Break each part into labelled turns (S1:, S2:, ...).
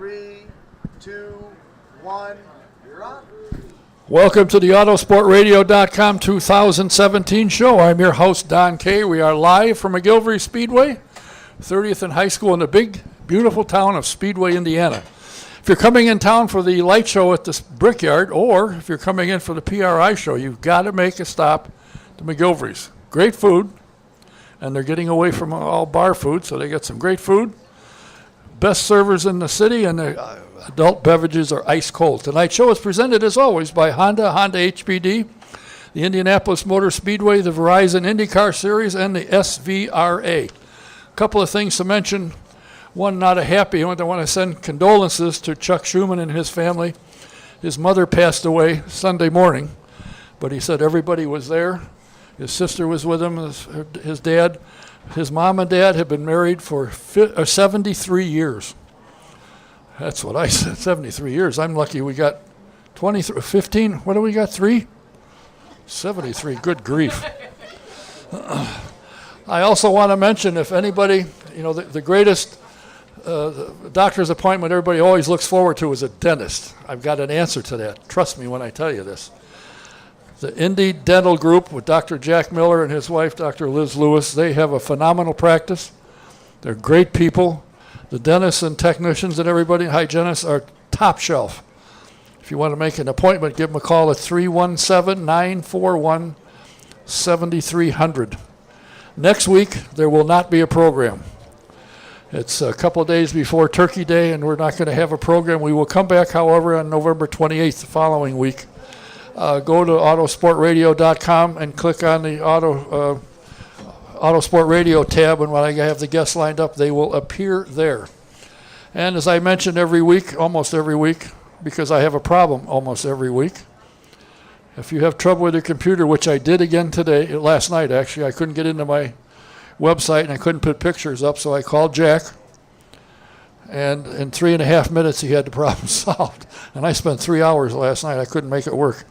S1: 3, 2, 1. You're on.
S2: Welcome to the Autosportradio.com 2017 show. I'm your host, Don Kay. We are live from McGilvery Speedway, 30th and High School in the big, beautiful town of Speedway, Indiana. If you're coming in town for the light show at the Brickyard, or if you're coming in for the PRI show, you've got to make a stop to McGilvery's. Great food, and they're getting away from all bar food, so they get some great food. Best servers in the city, and the adult beverages are ice cold. Tonight's show is presented, as always, by Honda HPD, the Indianapolis Motor Speedway, the Verizon IndyCar Series, and the SVRA. A couple of things to mention. One, not a happy one. I want to send condolences to Chuck Schumann and his family. His mother passed away Sunday morning, but he said everybody was there. His sister was with him, his dad. His mom and dad have been married for 73 years. That's what I said, 73 years. I'm lucky we got 15, what do we got, 3? 73, good grief. I also want to mention, if anybody, the greatest doctor's appointment everybody always looks forward to is a dentist. I've got an answer to that. Trust me when I tell you this. The Indy Dental Group with Dr. Jack Miller and his wife, Dr. Liz Lewis, they have a phenomenal practice. They're great people. The dentists and technicians and everybody, hygienists, are top shelf. If you want to make an appointment, give them a call at 317-941-7300. Next week, there will not be a program. It's a couple of days before Turkey Day, and we're not going to have a program. We will come back, however, on November 28th, the following week. Go to Autosportradio.com and click on the Autosport Radio tab, and when I have the guests lined up, they will appear there. And as I mentioned almost every week, because I have a problem almost every week, if you have trouble with your computer, which I did again last night actually, I couldn't get into my website and I couldn't put pictures up, so I called Jack, and in 3.5 minutes he had the problem solved. And I spent 3 hours last night. I couldn't make it work.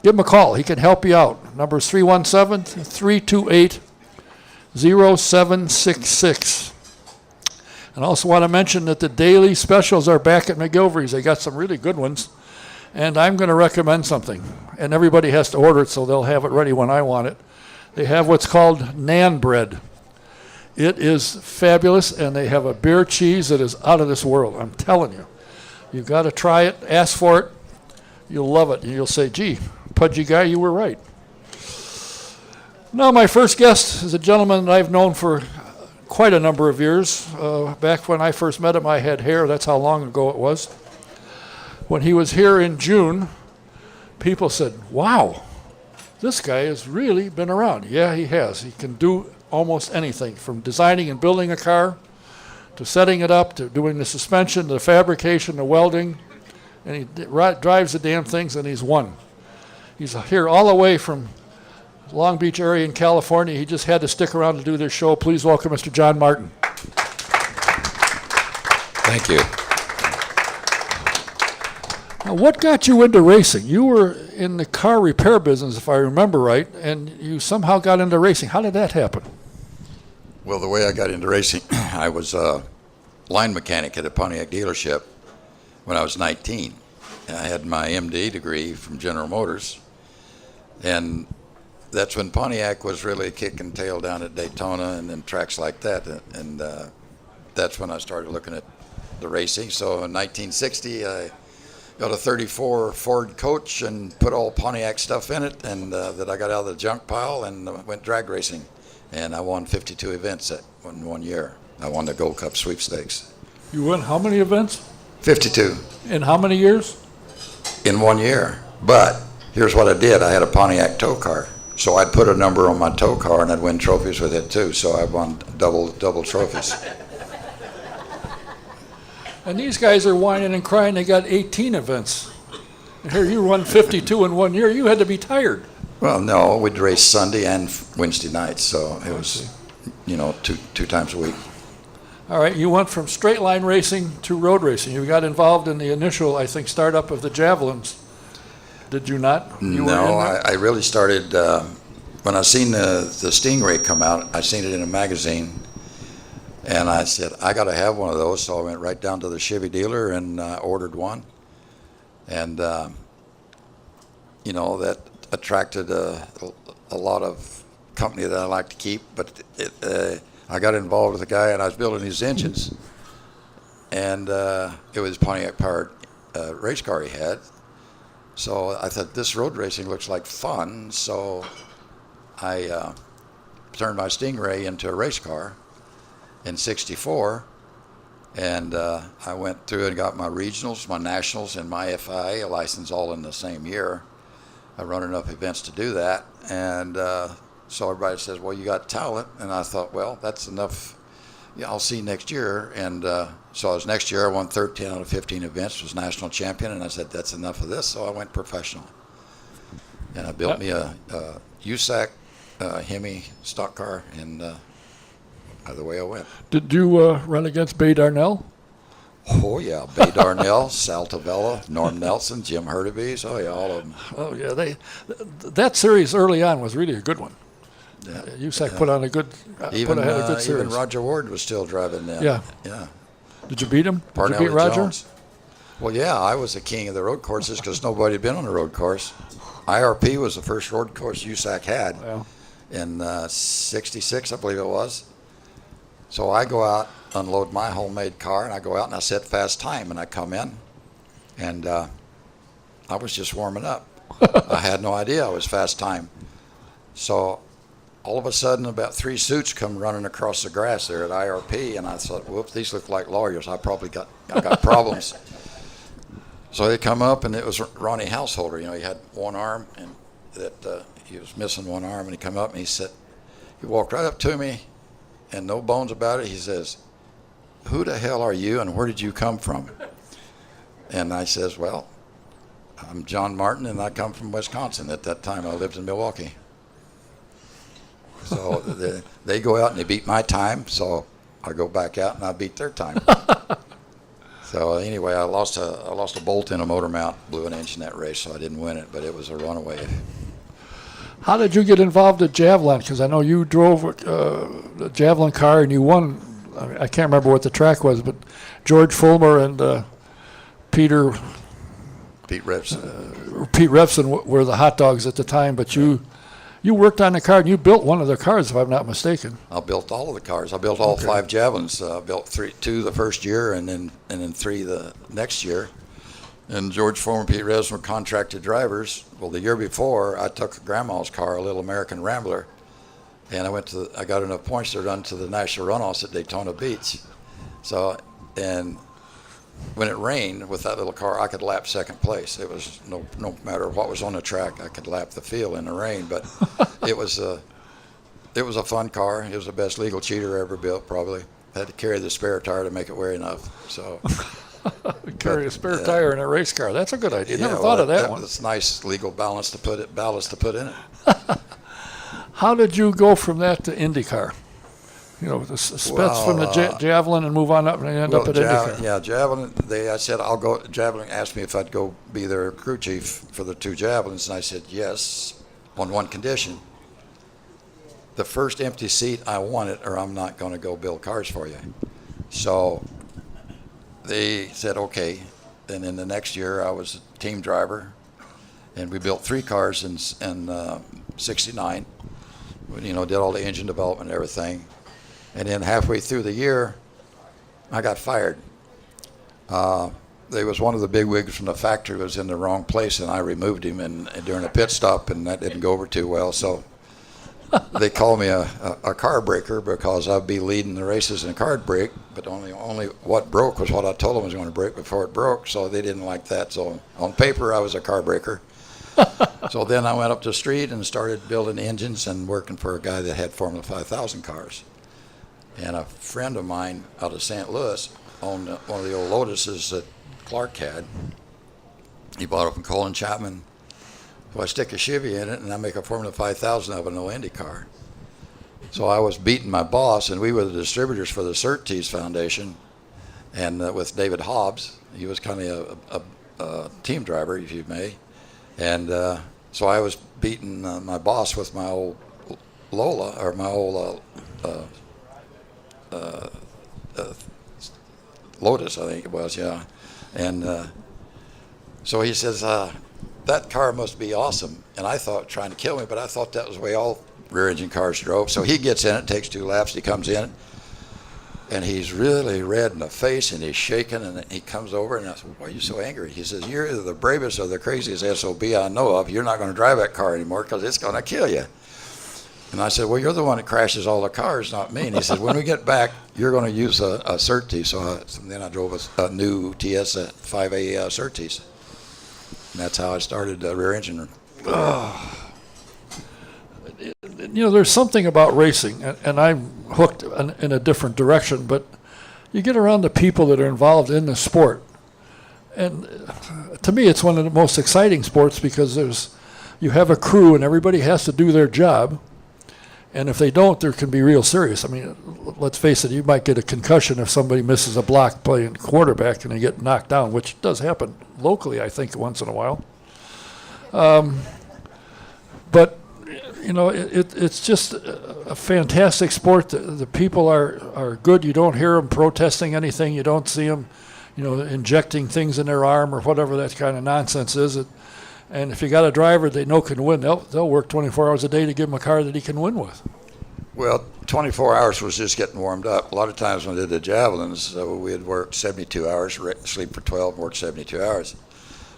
S2: Give him a call. He can help you out. Number is 317-328-0766. And I also want to mention that the daily specials are back at McGilvery's. They got some really good ones. And I'm going to recommend something. And everybody has to order it, so they'll have it ready when I want it. They have what's called Nan bread. It is fabulous, and they have a beer cheese that is out of this world. I'm telling you. You've got to try it. Ask for it. You'll love it. And you'll say, gee, pudgy guy, you were right. Now, my first guest is a gentleman that I've known for quite a number of years. Back when I first met him, I had hair. That's how long ago it was. When he was here in June, people said, wow, this guy has really been around. Yeah, he has. He can do almost anything, from designing and building a car to setting it up, to doing the suspension, the fabrication, the welding, and he drives the damn things, and he's won. He's here all the way from Long Beach area in California. He just had to stick around to do this show. Please welcome Mr. John Martin.
S3: Thank you.
S2: Now, what got you into racing? You were in the car repair business, if I remember right, and you somehow got into racing. How did that happen?
S3: Well, the way I got into racing, I was a line mechanic at a Pontiac dealership when I was 19. And I had my MD degree from General Motors. And that's when Pontiac was really kicking tail down at Daytona and then tracks like that. And that's when I started looking at the racing. So in 1960, I got a 34 Ford Coach and put all Pontiac stuff in it, and that I got out of the junk pile, and went drag racing. And I won 52 events in 1 year. I won the Gold Cup sweepstakes.
S2: You won how many events?
S3: 52.
S2: In how many years?
S3: In 1 year. But here's what I did. I had a Pontiac tow car. So I'd put a number on my tow car, and I'd win trophies with it too. So I won double trophies.
S2: And these guys are whining and crying. They got 18 events. And here you won 52 in 1 year. You had to be tired.
S3: Well, no, we'd race Sunday and Wednesday nights, so it was, two times a week.
S2: All right, you went from straight line racing to road racing. You got involved in the initial, I think, startup of the Javelins. Did you not?
S3: No, I really started, when I seen the Stingray come out, I seen it in a magazine, And I said, I got to have one of those. So I went right down to the Chevy dealer and ordered one. And, that attracted a lot of company that I like to keep. But I got involved with a guy, and I was building his engines. And it was Pontiac-powered race car he had. So I thought, this road racing looks like fun. So I turned my Stingray into a race car in '64, and I went through and got my regionals, my nationals, and my FIA license all in the same year. I run enough events to do that, and so everybody says, well, you got talent, and I thought, well, that's enough. Yeah, I'll see next year. And so I was next year, I won 13 out of 15 events, was national champion, and I said, that's enough of this, so I went professional. And I built me a USAC Hemi stock car, and the way I went.
S2: Did you run against Bay Darnell?
S3: Oh, yeah, Bay Darnell, Sal Tavella, Norm Nelson, Jim Hurtubise, oh, yeah, all of them.
S2: Oh, yeah. That series early on was really a good one.
S3: Yeah.
S2: USAC put on a good,
S3: Even,
S2: put ahead a good series.
S3: even Roger Ward was still driving then.
S2: Yeah.
S3: Yeah.
S2: Did you beat him? Did
S3: Parnelli
S2: you beat Roger?
S3: Jones. Well, yeah, I was the king of the road courses because nobody had been on a road course. IRP was the first road course USAC had
S2: Yeah.
S3: in '66, I believe it was. So I go out, unload my homemade car, and I go out and I set fast time, and I come in, and I was just warming up. I had no idea I was fast time. So all of a sudden, about 3 suits come running across the grass there at IRP, and I thought, whoops, these look like lawyers. I got problems. So they come up, and it was Ronnie Householder. He had one arm, and that he was missing one arm, and he come up and he walked right up to me, and no bones about it. He says, who the hell are you, and where did you come from? And I says, well, I'm John Martin, and I come from Wisconsin. At that time, I lived in Milwaukee. So they go out and they beat my time, so I go back out and I beat their time. So anyway, I lost a bolt in a motor mount, blew an engine that race, so I didn't win it, but it was a runaway.
S2: How did you get involved at Javelin? Because I know you drove the Javelin car and you won. I can't remember what the track was, but George Fulmer and Pete Revson were the hot dogs at the time, but you worked on the car and you built one of their cars, if I'm not mistaken.
S3: I built all of the cars. I built all 5 Javelins. I built 2 the first year and then 3 the next year. And George Foreman and Pete Revson were contracted drivers. Well, the year before, I took Grandma's car, a little American Rambler, and I got enough points to run to the national runoffs at Daytona Beach. So, and when it rained with that little car, I could lap second place. It was no matter what was on the track, I could lap the field in the rain. But it was a fun car. It was the best legal cheater ever built, probably. I had to carry the spare tire to make it weigh enough. So
S2: carry a spare tire in a race car. That's a good idea.
S3: Yeah,
S2: Never thought of that one.
S3: It's nice legal ballast to put in it.
S2: How did you go from that to IndyCar? The Spets from the Javelin and move on up and end up at IndyCar.
S3: Yeah, Javelin. I said I'll go. Javelin asked me if I'd go be their crew chief for the 2 Javelins, and I said yes, on one condition: the first empty seat, I want it, or I'm not going to go build cars for you. So they said okay, and then the next year I was a team driver, and we built 3 cars in '69. Did all the engine development and everything. And then halfway through the year, I got fired. There was one of the bigwigs from the factory was in the wrong place, and I removed him during a pit stop, and that didn't go over too well. So they called me a car breaker because I'd be leading the races in a car break, but only what broke was what I told them was going to break before it broke. So they didn't like that. So on paper, I was a car breaker. So then I went up the street and started building engines and working for a guy that had Formula 5000 cars. And a friend of mine out of St. Louis owned one of the old Lotuses that Clark had. He bought it from Colin Chapman. So I stick a Chevy in it, and I make a Formula 5000 of it, no Indy car. So I was beating my boss, and we were the distributors for the Surtees Foundation, and with David Hobbs. He was kind of a team driver, if you may. And so I was beating my boss with my old Lola, or my old Lotus, I think it was, yeah. And so he says, that car must be awesome. And I thought, trying to kill me, but I thought that was the way all rear-engine cars drove. So he gets in it, takes 2 laps, he comes in, and he's really red in the face, and he's shaking, and he comes over, and I said, why are you so angry? He says, you're either the bravest or the craziest SOB I know of. You're not going to drive that car anymore because it's going to kill you. And I said, well, you're the one that crashes all the cars, not me. And he said, when we get back, you're going to use a Surtees. So then I drove a new TS 5A Surtees. And that's how I started rear engine.
S2: There's something about racing, and I'm hooked in a different direction, but you get around the people that are involved in the sport. And to me, it's one of the most exciting sports because you have a crew and everybody has to do their job. And if they don't, there can be real serious. I mean, let's face it, you might get a concussion if somebody misses a block playing quarterback and they get knocked down, which does happen locally, I think, once in a while. But, it's just a fantastic sport. The people are good. You don't hear them protesting anything. You don't see them, injecting things in their arm or whatever that kind of nonsense is. And if you got a driver they know can win, they'll work 24 hours a day to give him a car that he can win with.
S3: Well, 24 hours was just getting warmed up. A lot of times when I did the javelins, we'd work 72 hours, sleep for 12, work 72 hours.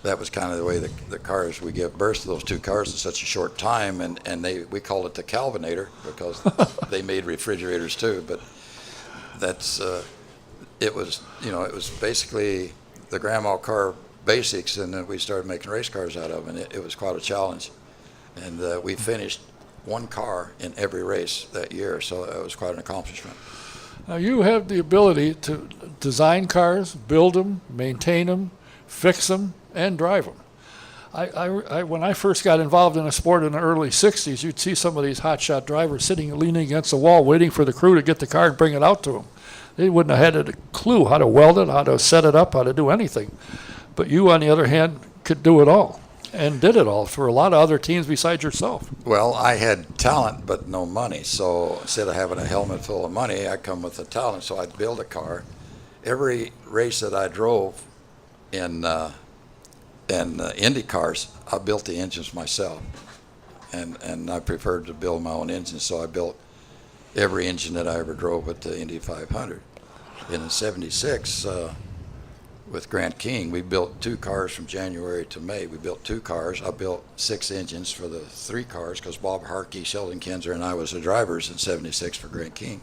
S3: That was kind of the way the cars, we give birth to those 2 cars in such a short time, and we called it the Calvinator because they made refrigerators too. But that's it was basically the grandma car basics, and then we started making race cars out of them, and it was quite a challenge. And we finished 1 car in every race that year, so it was quite an accomplishment.
S2: Now you have the ability to design cars, build them, maintain them, fix them, and drive them. I when I first got involved in a sport in the early 60s, you'd see some of these hotshot drivers sitting leaning against the wall waiting for the crew to get the car and bring it out to them. They wouldn't have had a clue how to weld it, how to set it up, how to do anything. But you, on the other hand, could do it all and did it all for a lot of other teams besides yourself.
S3: Well, I had talent but no money. So instead of having a helmet full of money, I come with the talent. So I'd build a car. Every race that I drove in Indy cars, I built the engines myself. And I preferred to build my own engines. So I built every engine that I ever drove with the Indy 500. And in '76, with Grant King, we built 2 cars from January to May. We built 2 cars. I built 6 engines for the 3 cars because Bob Harkey, Sheldon Kinzer, and I was the drivers in '76 for Grant King.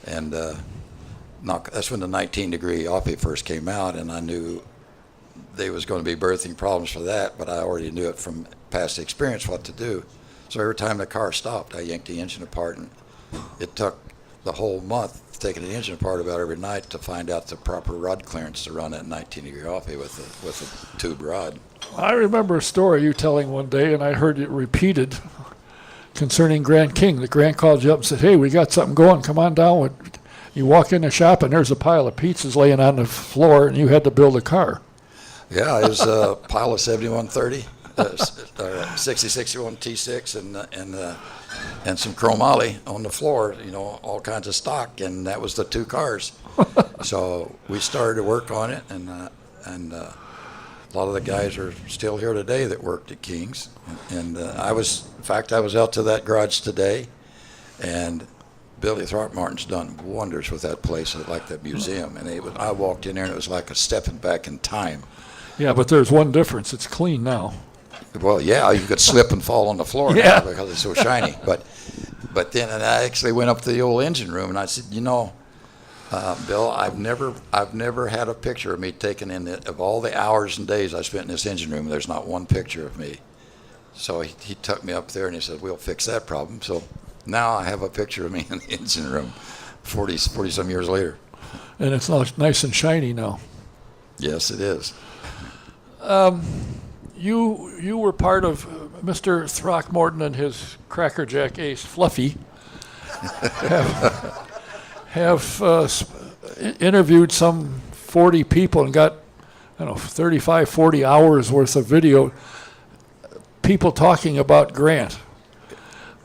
S3: And that's when the 19-degree Opie first came out, and I knew there was going to be birthing problems for that, but I already knew it from past experience what to do. So every time the car stopped, I yanked the engine apart, and it took the whole month taking the engine apart about every night to find out the proper rod clearance to run that 19-degree Opie with a tube rod.
S2: I remember a story you telling one day, and I heard it repeated concerning Grant King. That Grant called you up and said, hey, we got something going, come on down. You walk in the shop, and there's a pile of pizzas laying on the floor, and you had to build a car.
S3: Yeah, it was a pile of 7130, 6061 T6, and some chromoly on the floor, all kinds of stock, and that was the 2 cars. So we started to work on it, and a lot of the guys are still here today that worked at King's. And I was out to that garage today, and Billy Throckmorton's done wonders with that place, like that museum. And I walked in there, and it was like a stepping back in time.
S2: Yeah, but there's one difference. It's clean now.
S3: Well, yeah, you could slip and fall on the floor now because it's so shiny. But then I actually went up to the old engine room, and I said, Bill, I've never had a picture of me taken of all the hours and days I spent in this engine room. There's not one picture of me. So he took me up there, and he said, we'll fix that problem. So now I have a picture of me in the engine room 40-some years later.
S2: And it's nice and shiny now.
S3: Yes, it is.
S2: You were part of Mr. Throckmorton and his crackerjack ace, Fluffy, have interviewed some 40 people and got, 35, 40 hours worth of video, people talking about Grant.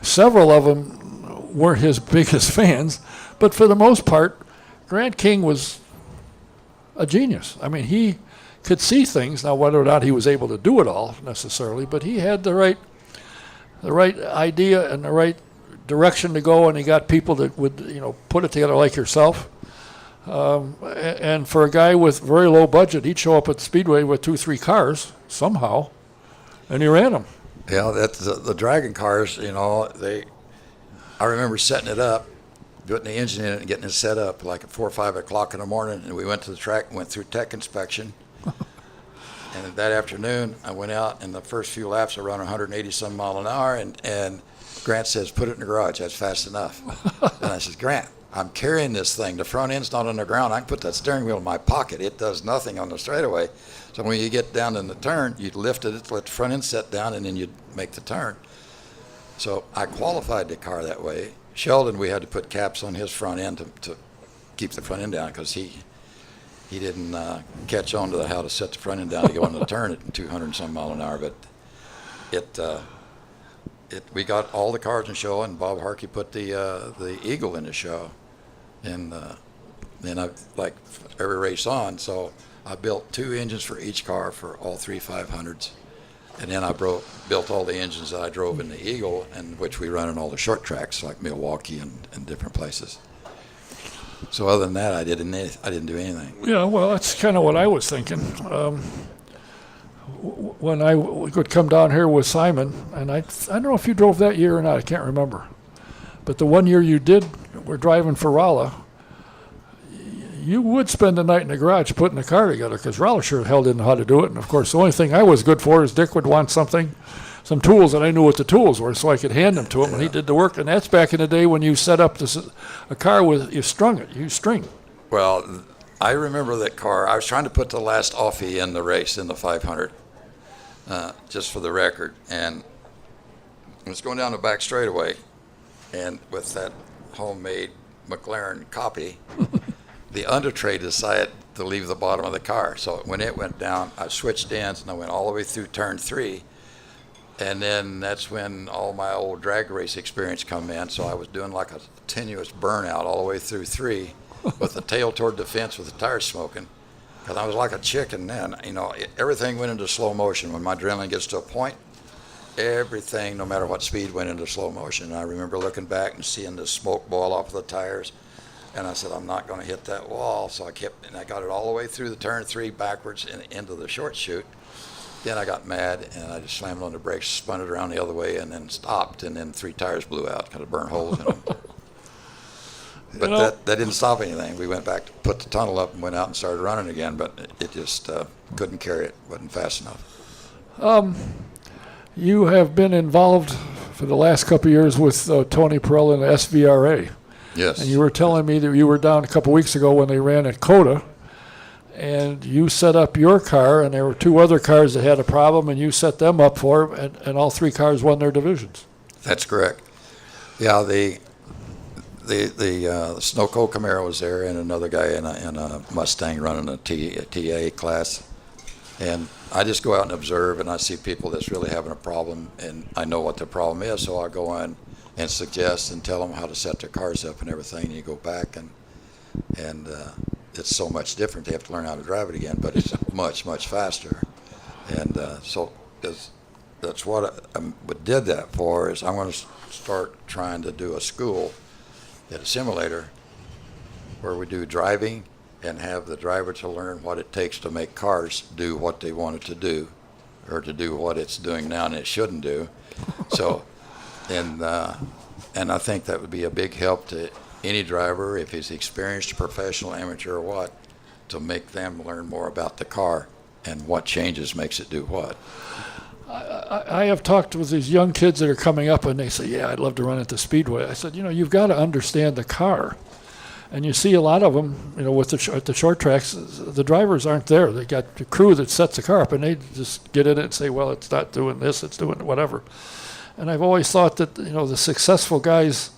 S2: Several of them weren't his biggest fans, but for the most part, Grant King was a genius. I mean, he could see things. Now, whether or not he was able to do it all necessarily, but he had the right idea and the right direction to go, and he got people that would, put it together like yourself. And for a guy with very low budget, he'd show up at the Speedway with 2-3 cars somehow, and he ran them.
S3: Yeah, that's the Dragon cars. I remember setting it up, putting the engine in it, and getting it set up like at 4 or 5 o'clock in the morning. And we went to the track, and went through tech inspection. And that afternoon, I went out, and the first few laps, I ran 180 some mile an hour, and Grant says, "Put it in the garage. That's fast enough." And I says, "Grant, I'm carrying this thing. The front end's not on the ground. I can put that steering wheel in my pocket. It does nothing on the straightaway. So when you get down in the turn, you'd lift it, let the front end set down, and then you'd make the turn." So I qualified the car that way. Sheldon, we had to put caps on his front end to keep the front end down because he didn't catch on to how to set the front end down to go into the turn at 200 and some mile an hour. But we got all the cars in show, and Bob Harkey put the Eagle in the show. And then I, like every race on, so I built 2 engines for each car for all 3 500s. And then I built all the engines that I drove in the Eagle, and which we run in all the short tracks like Milwaukee and different places. So other than that, I didn't do anything.
S2: Yeah, well, that's kind of what I was thinking. When I would come down here with Simon, and I don't know if you drove that year or not, I can't remember. But the one year you did, we're driving for Rolla, you would spend the night in the garage putting the car together because Rolla sure hell didn't know how to do it. And, of course, the only thing I was good for is Dick would want some tools, and I knew what the tools were, so I could hand them to him, and he did the work. And that's back in the day when you set up a car with, you string.
S3: Well, I remember that car. I was trying to put the last offie in the race in the 500, just for the record. And I was going down the back straightaway, and with that homemade McLaren copy, the undertray decided to leave the bottom of the car. So when it went down, I switched ends, and I went all the way through turn 3. And then that's when all my old drag race experience come in. So I was doing like a continuous burnout all the way through 3 with the tail toward the fence with the tires smoking. Because I was like a chicken then. Everything went into slow motion. When my adrenaline gets to a point, everything, no matter what speed, went into slow motion. And I remember looking back and seeing the smoke boil off of the tires. And I said, I'm not going to hit that wall. So I got it all the way through the turn 3 backwards and into the short chute. Then I got mad, and I just slammed on the brakes, spun it around the other way, and then stopped, and then 3 tires blew out, kind of burned holes in them. But that didn't stop anything. We went back to put the tunnel up and went out and started running again, but it just couldn't carry it, wasn't fast enough.
S2: You have been involved for the last couple of years with Tony Perella and the SVRA.
S3: Yes.
S2: And you were telling me that you were down a couple weeks ago when they ran at COTA, and you set up your car, and there were 2 other cars that had a problem, and you set them up for them, and all 3 cars won their divisions.
S3: That's correct. Yeah, the Snow Cone Camaro was there, and another guy in a Mustang running a TA class. And I just go out and observe, and I see people that's really having a problem, and I know what the problem is, so I go in and suggest and tell them how to set their cars up and everything. And you go back, and it's so much different. They have to learn how to drive it again, but it's much, much faster. And so that's what I did that for, is I'm going to start trying to do a school at a simulator where we do driving and have the driver to learn what it takes to make cars do what they want it to do, or to do what it's doing now and it shouldn't do. So, and I think that would be a big help to any driver, if he's experienced, professional, amateur, or what, to make them learn more about the car and what changes makes it do what.
S2: I have talked with these young kids that are coming up, and they say, yeah, I'd love to run at the Speedway. I said, you've got to understand the car. And you see a lot of them, with at the short tracks, the drivers aren't there. They got the crew that sets the car up, and they just get in it and say, well, it's not doing this, it's doing whatever. And I've always thought that, the successful guys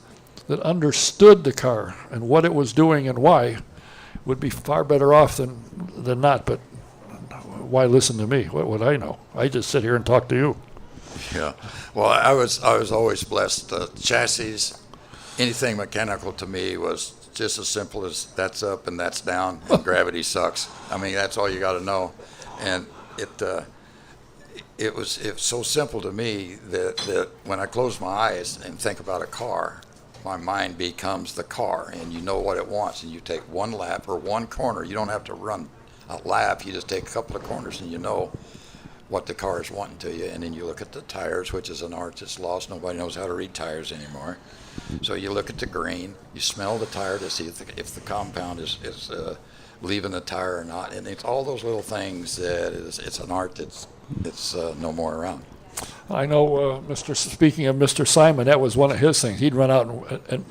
S2: that understood the car and what it was doing and why would be far better off than not. But why listen to me? What would I know? I just sit here and talk to you.
S3: Yeah. Well, I was always blessed. Chassis, anything mechanical to me was just as simple as that's up and that's down and gravity sucks. I mean, that's all you got to know. And it's so simple to me that when I close my eyes and think about a car, my mind becomes the car, and you know what it wants, and you take one lap or one corner. You don't have to run a lap. You just take a couple of corners, and you know what the car is wanting to you. And then you look at the tires, which is an art that's lost. Nobody knows how to read tires anymore. So you look at the grain, you smell the tire to see if the compound is leaving the tire or not. And it's all those little things that it's an art that's no more around.
S2: I know, speaking of Mr. Simon, that was one of his things. He'd run out and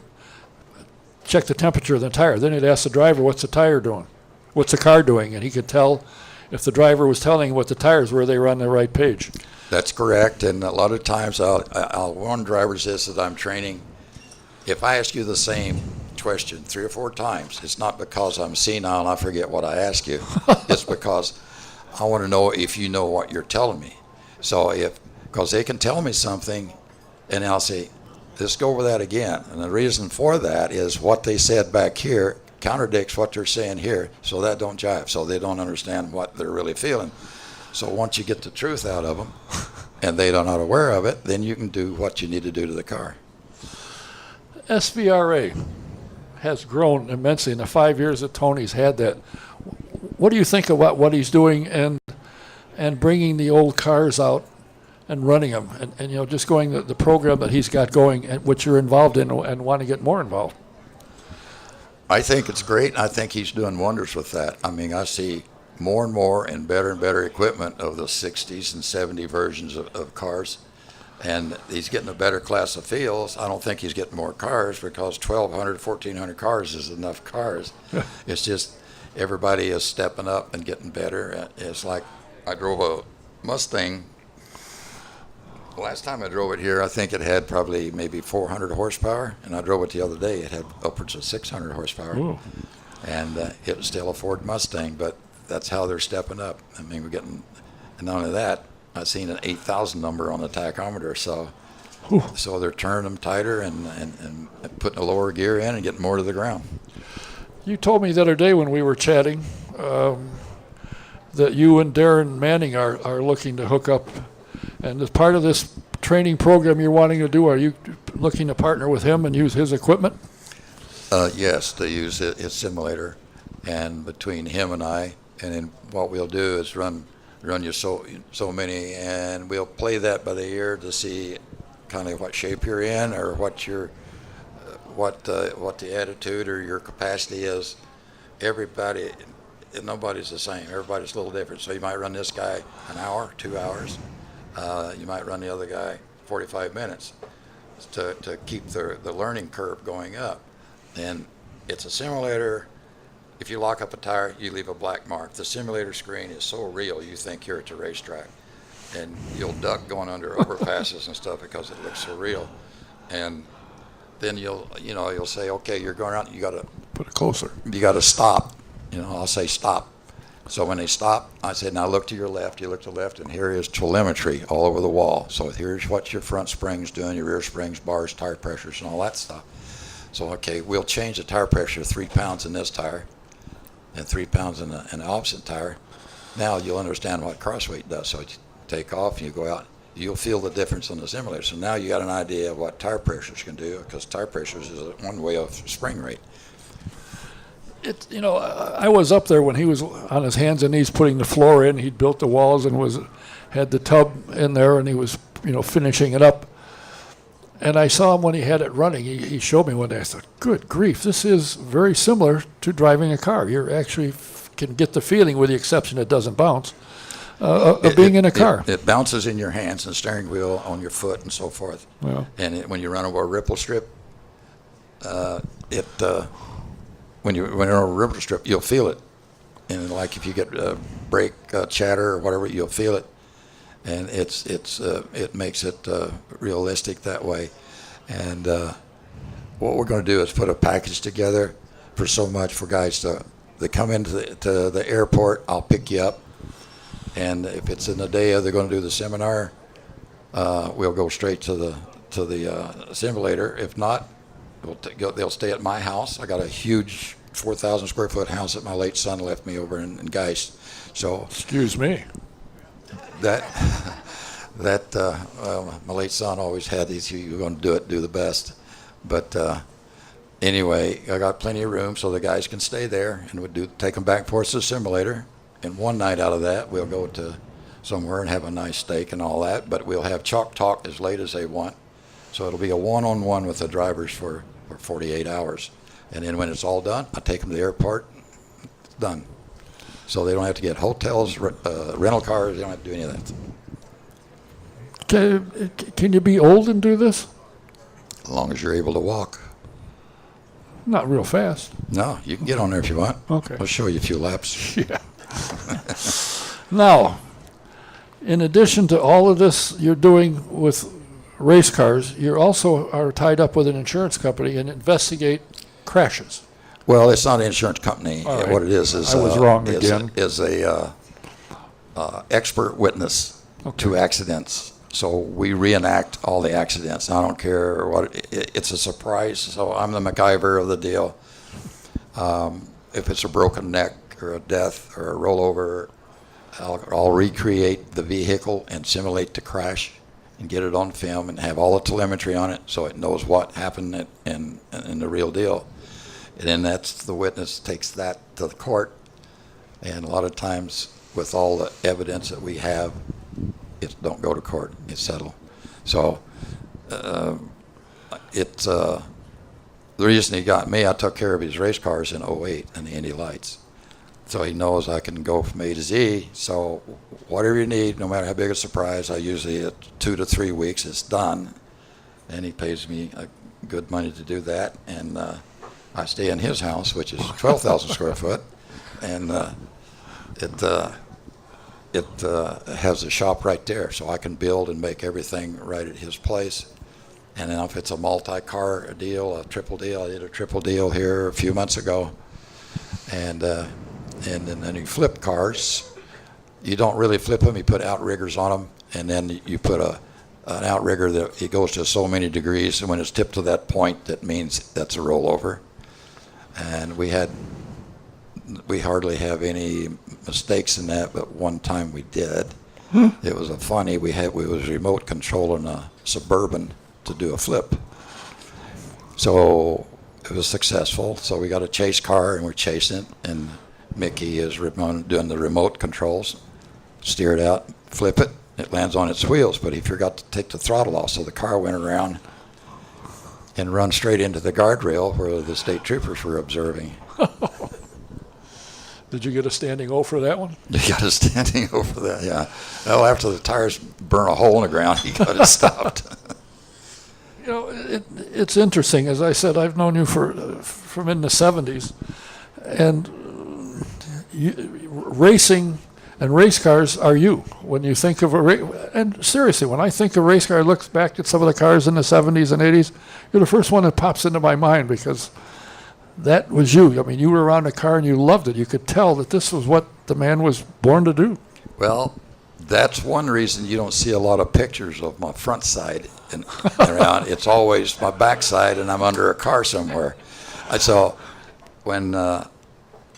S2: check the temperature of the tire. Then he'd ask the driver, what's the tire doing? What's the car doing? And he could tell if the driver was telling him what the tires were, they were on the right page.
S3: That's correct. And a lot of times I'll warn drivers this as I'm training. If I ask you the same question 3 or 4 times, it's not because I'm senile and I forget what I ask you. It's because I want to know if you know what you're telling me. So because they can tell me something, and I'll say, let's go over that again. And the reason for that is what they said back here contradicts what they're saying here, so that don't jive. So they don't understand what they're really feeling. So once you get the truth out of them, and they're not aware of it, then you can do what you need to do to the car.
S2: SVRA has grown immensely in the 5 years that Tony's had that. What do you think about what he's doing and bringing the old cars out and running them, and just going the program that he's got going, and which you're involved in and want to get more involved?
S3: I think it's great, and I think he's doing wonders with that. I mean, I see more and more and better equipment of the 60s and 70 versions of cars, and he's getting a better class of fields. I don't think he's getting more cars because 1,200, 1,400 cars is enough cars. It's just everybody is stepping up and getting better. It's like I drove a Mustang. The last time I drove it here, I think it had probably maybe 400 horsepower, and I drove it the other day. It had upwards of 600 horsepower.
S2: Ooh.
S3: And it was still a Ford Mustang, but that's how they're stepping up. I mean, we're getting, and not only that, I've seen an 8,000 number on the tachometer, so they're turning them tighter and putting a lower gear in and getting more to the ground.
S2: You told me the other day when we were chatting that you and Darren Manning are looking to hook up. And as part of this training program you're wanting to do, are you looking to partner with him and use his equipment?
S3: Yes, to use his simulator. And between him and I, and then what we'll do is run you so many, and we'll play that by the ear to see kind of what shape you're in or what the attitude or your capacity is. Nobody's the same. Everybody's a little different. So you might run this guy an hour, 2 hours. You might run the other guy 45 minutes to keep the learning curve going up. And it's a simulator. If you lock up a tire, you leave a black mark. The simulator screen is so real, you think you're at the racetrack. And you'll duck going under overpasses and stuff because it looks so real. And then you'll say, okay, you're going around, you got to
S2: put it closer.
S3: You got to stop. I'll say stop. So when they stop, I say, now look to your left. You look to the left, and here is telemetry all over the wall. So here's what your front spring's doing, your rear springs, bars, tire pressures, and all that stuff. So, okay, we'll change the tire pressure 3 pounds in this tire and 3 pounds in the opposite tire. Now you'll understand what crossweight does. So you take off and you go out. You'll feel the difference on the simulator. So now you got an idea of what tire pressures can do, because tire pressures is one way of spring rate.
S2: I was up there when he was on his hands and knees putting the floor in. He'd built the walls and had the tub in there, and he was, finishing it up. And I saw him when he had it running. He showed me one day. I thought, good grief, this is very similar to driving a car. You actually can get the feeling, with the exception it doesn't bounce, of being in a car.
S3: It bounces in your hands and steering wheel, on your foot, and so forth.
S2: Yeah.
S3: And when you run over a ripple strip, when you're on a ripple strip, you'll feel it. And like if you get brake chatter or whatever, you'll feel it. And it makes it realistic that way. And what we're going to do is put a package together for so much for guys to come into the airport. I'll pick you up. And if it's in the day they're going to do the seminar, we'll go straight to the simulator. If not, they'll stay at my house. I got a huge 4,000 square foot house that my late son left me over in Geist. So
S2: Excuse me.
S3: that well, my late son always had these. You're going to do it, do the best. But anyway, I got plenty of room so the guys can stay there, and we'll take them back and forth to the simulator. And one night out of that, we'll go to somewhere and have a nice steak and all that. But we'll have chalk talk as late as they want. So it'll be a one-on-one with the drivers for 48 hours. And then when it's all done, I take them to the airport. It's done. So they don't have to get hotels, rental cars. They don't have to do any of that.
S2: Can you be old and do this?
S3: As long as you're able to walk.
S2: Not real fast.
S3: No, you can get on there if you want.
S2: Okay.
S3: I'll show you a few laps.
S2: Yeah. Now, in addition to all of this you're doing with race cars, you also are tied up with an insurance company and investigate crashes.
S3: Well, it's not an insurance company.
S2: All right.
S3: What it is
S2: I was wrong again.
S3: Is a expert witness to accidents. So we reenact all the accidents. I don't care what it's a surprise. So I'm the MacGyver of the deal. If it's a broken neck or a death or a rollover, I'll recreate the vehicle and simulate the crash and get it on film and have all the telemetry on it so it knows what happened in the real deal. And then that's the witness takes that to the court. And a lot of times with all the evidence that we have, it don't go to court, it's settled. So the reason he got me, I took care of his race cars in '08 and the Indy Lights. So he knows I can go from A to Z. So whatever you need, no matter how big a surprise, I usually at 2 to 3 weeks it's done. And he pays me good money to do that. And I stay in his house, which is 12,000 square foot. And it has a shop right there. So I can build and make everything right at his place. And then if it's a multi-car deal, a triple deal, I did a triple deal here a few months ago. And then you flip cars. You don't really flip them. You put outriggers on them, and then you put an outrigger that it goes to so many degrees, and when it's tipped to that point, that means that's a rollover. And we hardly have any mistakes in that, but one time we did. It was funny. We was remote controlling a Suburban to do a flip. So it was successful. So we got a chase car, and we're chasing it, and Mickey is doing the remote controls, steer it out, flip it, it lands on its wheels, but he forgot to take the throttle off, so the car went around and run straight into the guardrail where the state troopers were observing.
S2: Did you get a standing O for that one?
S3: You got a standing O for that, yeah. Well, after the tires burn a hole in the ground, he got it stopped.
S2: You know, it's interesting. As I said, I've known you from in the 70s, and racing and race cars are you. When you think of and seriously, when I think of race car, I look back at some of the cars in the 70s and 80s, you're the first one that pops into my mind because that was you. I mean, you were around a car and you loved it. You could tell that this was what the man was born to do.
S3: Well, that's one reason you don't see a lot of pictures of my front side and around. It's always my back side and I'm under a car somewhere. So when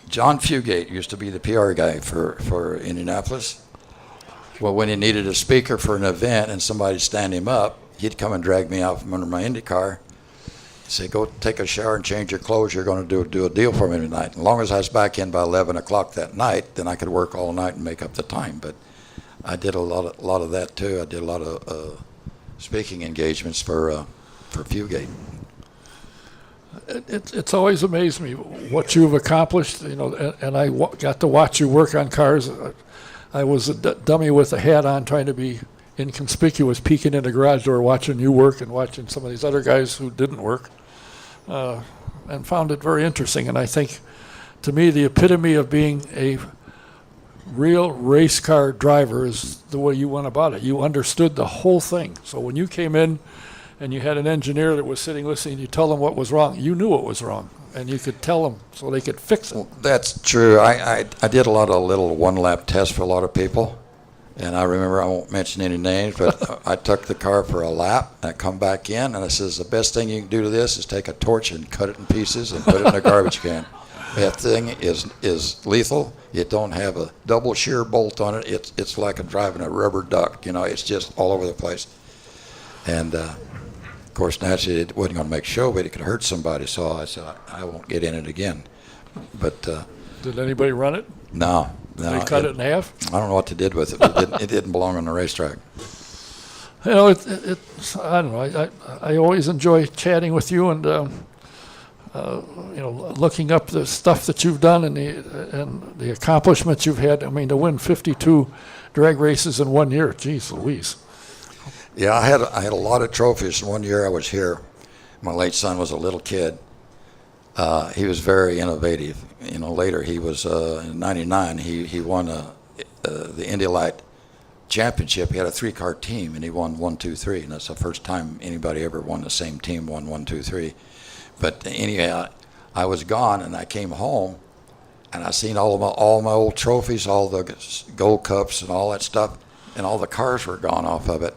S3: John Fugate used to be the PR guy for Indianapolis. Well, when he needed a speaker for an event and somebody stand him up, he'd come and drag me out from under my Indy car. Say, go take a shower and change your clothes. You're going to do a deal for me tonight. As long as I was back in by 11 o'clock that night, then I could work all night and make up the time. But I did a lot of that too. I did a lot of speaking engagements for Fugate.
S2: It's always amazed me what you've accomplished, you know, and I got to watch you work on cars. I was a dummy with a hat on trying to be inconspicuous, peeking in the garage door, watching you work and watching some of these other guys who didn't work, and found it very interesting. And I think, to me, the epitome of being a real race car driver is the way you went about it. You understood the whole thing. So when you came in and you had an engineer that was sitting listening, you tell them what was wrong. You knew what was wrong, and you could tell them so they could fix it.
S3: Well, that's true. I did a lot of little one-lap tests for a lot of people, And I remember, I won't mention any names, but I took the car for a lap. And I come back in, and I says, the best thing you can do to this is take a torch and cut it in pieces and put it in a garbage can. That thing is lethal. It don't have a double shear bolt on it. It's like driving a rubber duck. You know, it's just all over the place. And of course, naturally, it wasn't going to make show, but it could hurt somebody. So I said, I won't get in it again. But
S2: Did anybody run it?
S3: no.
S2: They cut it in half?
S3: I don't know what they did with it. But it didn't belong on the racetrack.
S2: You know, I don't know. I always enjoy chatting with you and, you know, looking up the stuff that you've done and the accomplishments you've had. I mean, to win 52 drag races in 1 year, geez Louise.
S3: Yeah, I had a lot of trophies. One year I was here. My late son was a little kid. He was very innovative. You know, later he was in '99. He won the Indy Light Championship. He had a 3-car team, and he won 1, 2, 3. And that's the first time anybody ever won the same team, won 1, 2, 3. But anyhow, I was gone, and I came home, and I seen all my old trophies, all the gold cups, and all that stuff, and all the cars were gone off of it.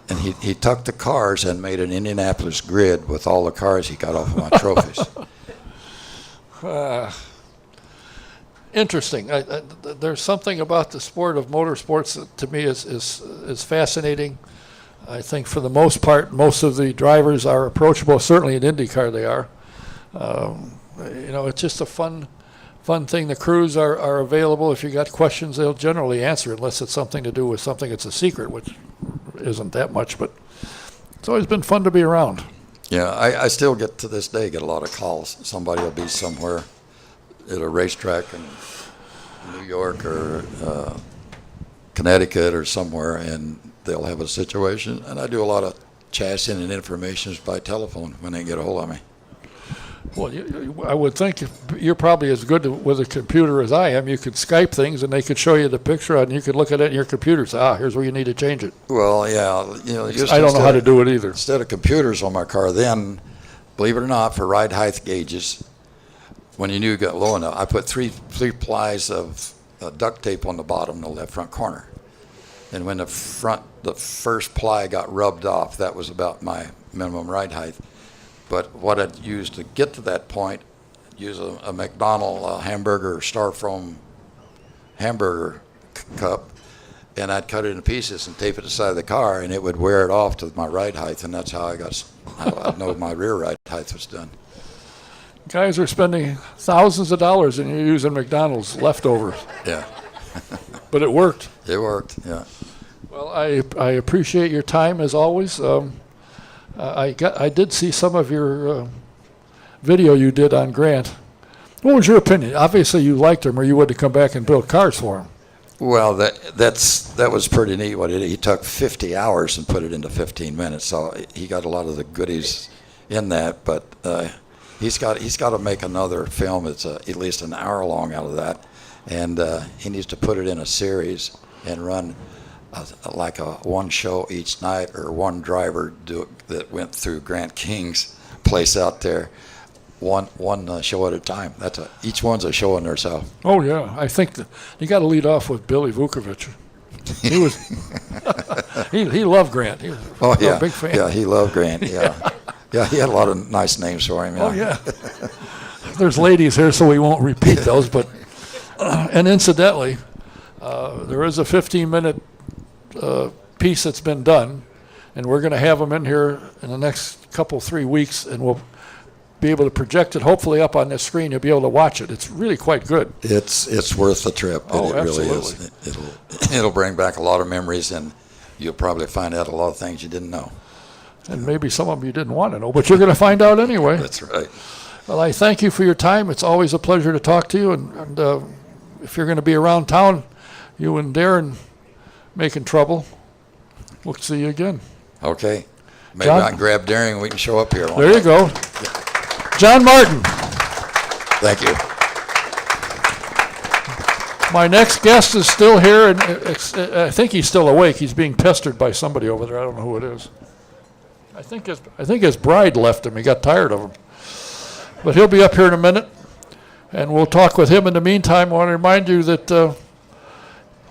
S3: And he took the cars and made an Indianapolis grid with all the cars he got off of my trophies.
S2: Interesting. There's something about the sport of motorsports that to me is fascinating. I think for the most part, most of the drivers are approachable. Certainly in IndyCar they are. You know, it's just a fun thing. The crews are available. If you got questions, they'll generally answer, unless it's something to do with something that's a secret, which isn't that much. But it's always been fun to be around.
S3: Yeah, I still get to this day get a lot of calls. Somebody will be somewhere at a racetrack in New York or Connecticut or somewhere, and they'll have a situation. And I do a lot of chasing and information by telephone when they get a hold of me.
S2: Well, I would think you're probably as good with a computer as I am. You could Skype things, and they could show you the picture, and you could look at it in your computer and say, here's where you need to change it.
S3: Well, yeah. You know,
S2: I don't know how to do it either.
S3: Instead of computers on my car then, believe it or not, for ride height gauges, when you knew you got low enough, I put three plies of duct tape on the bottom in the left front corner. And when the first ply got rubbed off, that was about my minimum ride height. But what I'd use to get to that point, use a McDonald's hamburger styrofoam hamburger cup, and I'd cut it into pieces and tape it to the side of the car, and it would wear it off to my ride height, and that's how I know my rear ride height was done.
S2: Guys are spending thousands of dollars, and you're using McDonald's leftovers.
S3: Yeah.
S2: But it worked.
S3: It worked, yeah.
S2: Well, I appreciate your time as always. I did see some of your video you did on Grant. What was your opinion? Obviously, you liked him, or you would have come back and built cars for him.
S3: Well, that was pretty neat. What he took 50 hours and put it into 15 minutes. So he got a lot of the goodies in that. But he's got to make another film that's at least an hour long out of that, and he needs to put it in a series and run like a one show each night, or one driver that went through Grant King's place out there, one show at a time. Each one's a show in themselves.
S2: Oh yeah, I think you got to lead off with Billy Vukovich. He was he loved Grant. He was a big fan.
S3: Yeah, he loved Grant. Yeah, yeah, he had a lot of nice names for him. Yeah.
S2: Oh yeah. There's ladies here, so we won't repeat those. But and incidentally, there is a 15-minute piece that's been done, and we're going to have them in here in the next 3 weeks, and we'll be able to project it hopefully up on this screen. You'll be able to watch it. It's really quite good.
S3: It's worth the trip.
S2: Oh,
S3: it
S2: absolutely.
S3: Really is. It'll bring back a lot of memories, and you'll probably find out a lot of things you didn't know.
S2: And maybe some of them you didn't want to know, but you're going to find out anyway.
S3: That's right.
S2: Well, I thank you for your time. It's always a pleasure to talk to you, and if you're going to be around town, you and Darren making trouble, we'll see you again.
S3: Okay. Maybe
S2: John?
S3: I can grab Darren and we can show up here.
S2: There you go. John Martin.
S3: Thank you.
S2: My next guest is still here, and I think he's still awake. He's being pestered by somebody over there. I don't know who it is. I think his bride left him. He got tired of him. But he'll be up here in a minute, and we'll talk with him. In the meantime, I want to remind you that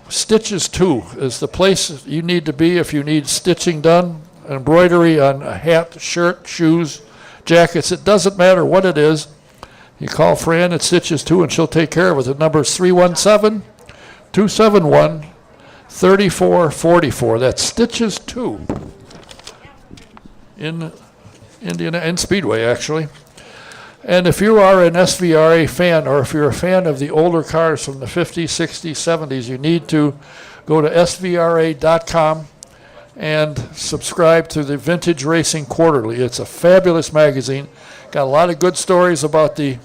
S2: Stitches 2 is the place you need to be if you need stitching done, embroidery on a hat, shirt, shoes, jackets. It doesn't matter what it is. You call Fran at Stitches 2 and she'll take care of it. The number is 317-271-3444. That's Stitches 2 in Indiana, in Speedway, actually. And if you are an SVRA fan, or if you're a fan of the older cars from the 50s, 60s, 70s, you need to go to svra.com and subscribe to the Vintage Racing Quarterly. It's a fabulous magazine. Got a lot of good stories about the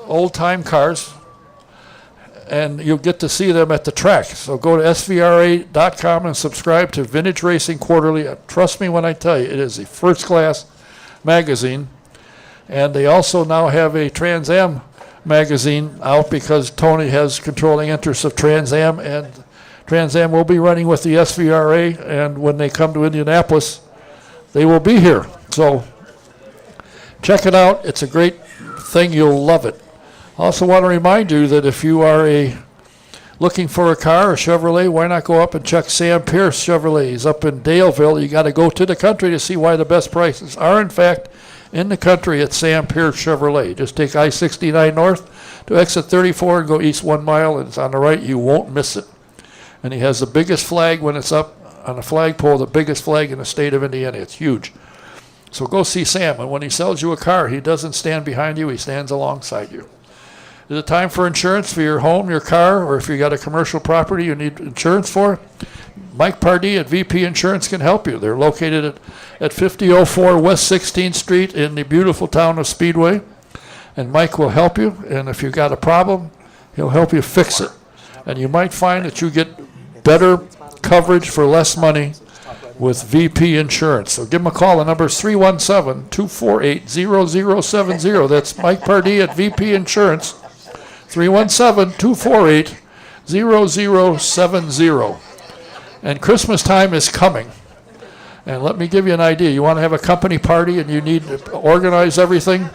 S2: old-time cars, and you'll get to see them at the track. So go to svra.com and subscribe to Vintage Racing Quarterly. Trust me when I tell you, it is a first-class magazine. And they also now have a Trans Am magazine out because Tony has controlling interests of Trans Am, and Trans Am will be running with the SVRA, and when they come to Indianapolis, they will be here. So check it out. It's a great thing. You'll love it. Also want to remind you that if you are looking for a car, a Chevrolet, why not go up and check Sam Pierce Chevrolet? He's up in Daleville. You got to go to the country to see why the best prices are, in fact, in the country at Sam Pierce Chevrolet. Just take I-69 north to exit 34 and go east 1 mile, and it's on the right. You won't miss it. And he has the biggest flag when it's up on a flagpole, the biggest flag in the state of Indiana. It's huge. So go see Sam. And when he sells you a car, he doesn't stand behind you. He stands alongside you. Is it time for insurance for your home, your car, or if you got a commercial property you need insurance for? Mike Pardee at VP Insurance can help you. They're located at 5004 West 16th Street in the beautiful town of Speedway. And Mike will help you. And if you got a problem, he'll help you fix it. And you might find that you get better coverage for less money with VP Insurance. So give him a call. The number is 317-248-0070. That's Mike Pardee at VP Insurance. 317-248-0070. And Christmas time is coming. And let me give you an idea. You want to have a company party and you need to organize everything?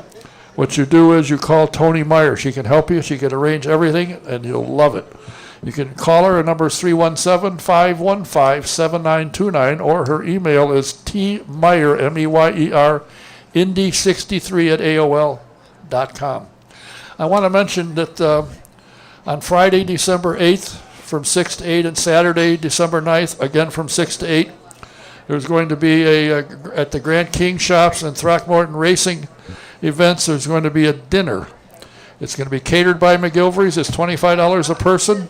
S2: What you do is you call Tony Meyer. She can help you. She can arrange everything, and you'll love it. You can call her. Her number is 317-515-7929, or her email is tmeyer, M-E-Y-E-R, indy63@AOL.com. I want to mention that on Friday, December 8th, from 6 to 8, and Saturday, December 9th, again from 6 to 8, there's going to be at the Grant King Shops and Throckmorton Racing events, there's going to be a dinner. It's going to be catered by McGilvery's. It's $25 a person.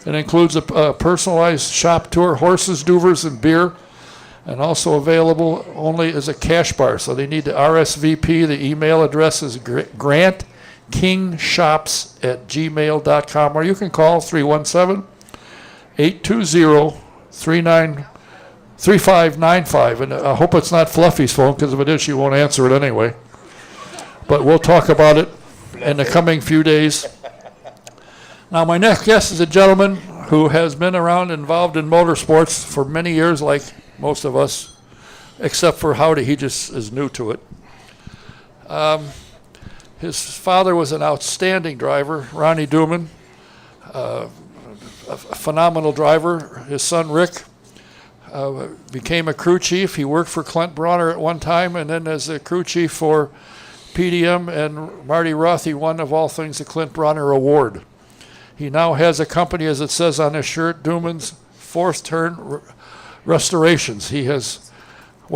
S2: It includes a personalized shop tour, horses, duvers, and beer, and also available only as a cash bar. So they need to RSVP. The email address is grantkingshops@gmail.com, or you can call 317-820-3595. And I hope it's not Fluffy's phone, because if it is, she won't answer it anyway. But we'll talk about it in the coming few days. Now, my next guest is a gentleman who has been around involved in motorsports for many years, like most of us, except for Howdy. He just is new to it. His father was an outstanding driver, Ronnie Duman, a phenomenal driver. His son, Rick, became a crew chief. He worked for Clint Bronner at one time, and then as a crew chief for PDM and Marty Roth, he won, of all things, the Clint Bronner Award. He now has a company, as it says on his shirt, Duman's Fourth Turn Restorations. He has,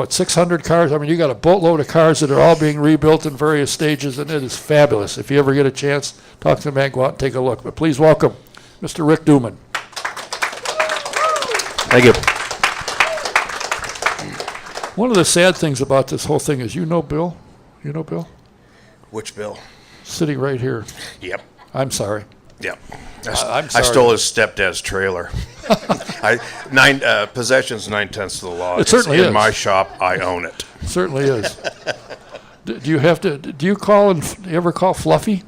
S2: 600 cars? I mean, you got a boatload of cars that are all being rebuilt in various stages, and it is fabulous. If you ever get a chance, talk to the man, go out and take a look. But please welcome Mr. Rick Duman.
S4: Thank you.
S2: One of the sad things about this whole thing is, you know Bill? You know Bill?
S4: Which Bill?
S2: Sitting right here.
S4: Yep.
S2: I'm sorry.
S4: Yep.
S2: I'm sorry.
S4: I stole his stepdad's trailer. Possession's 9/10 of the law.
S2: It certainly is.
S4: In my shop, I own it.
S2: It certainly is. Do you ever call Fluffy?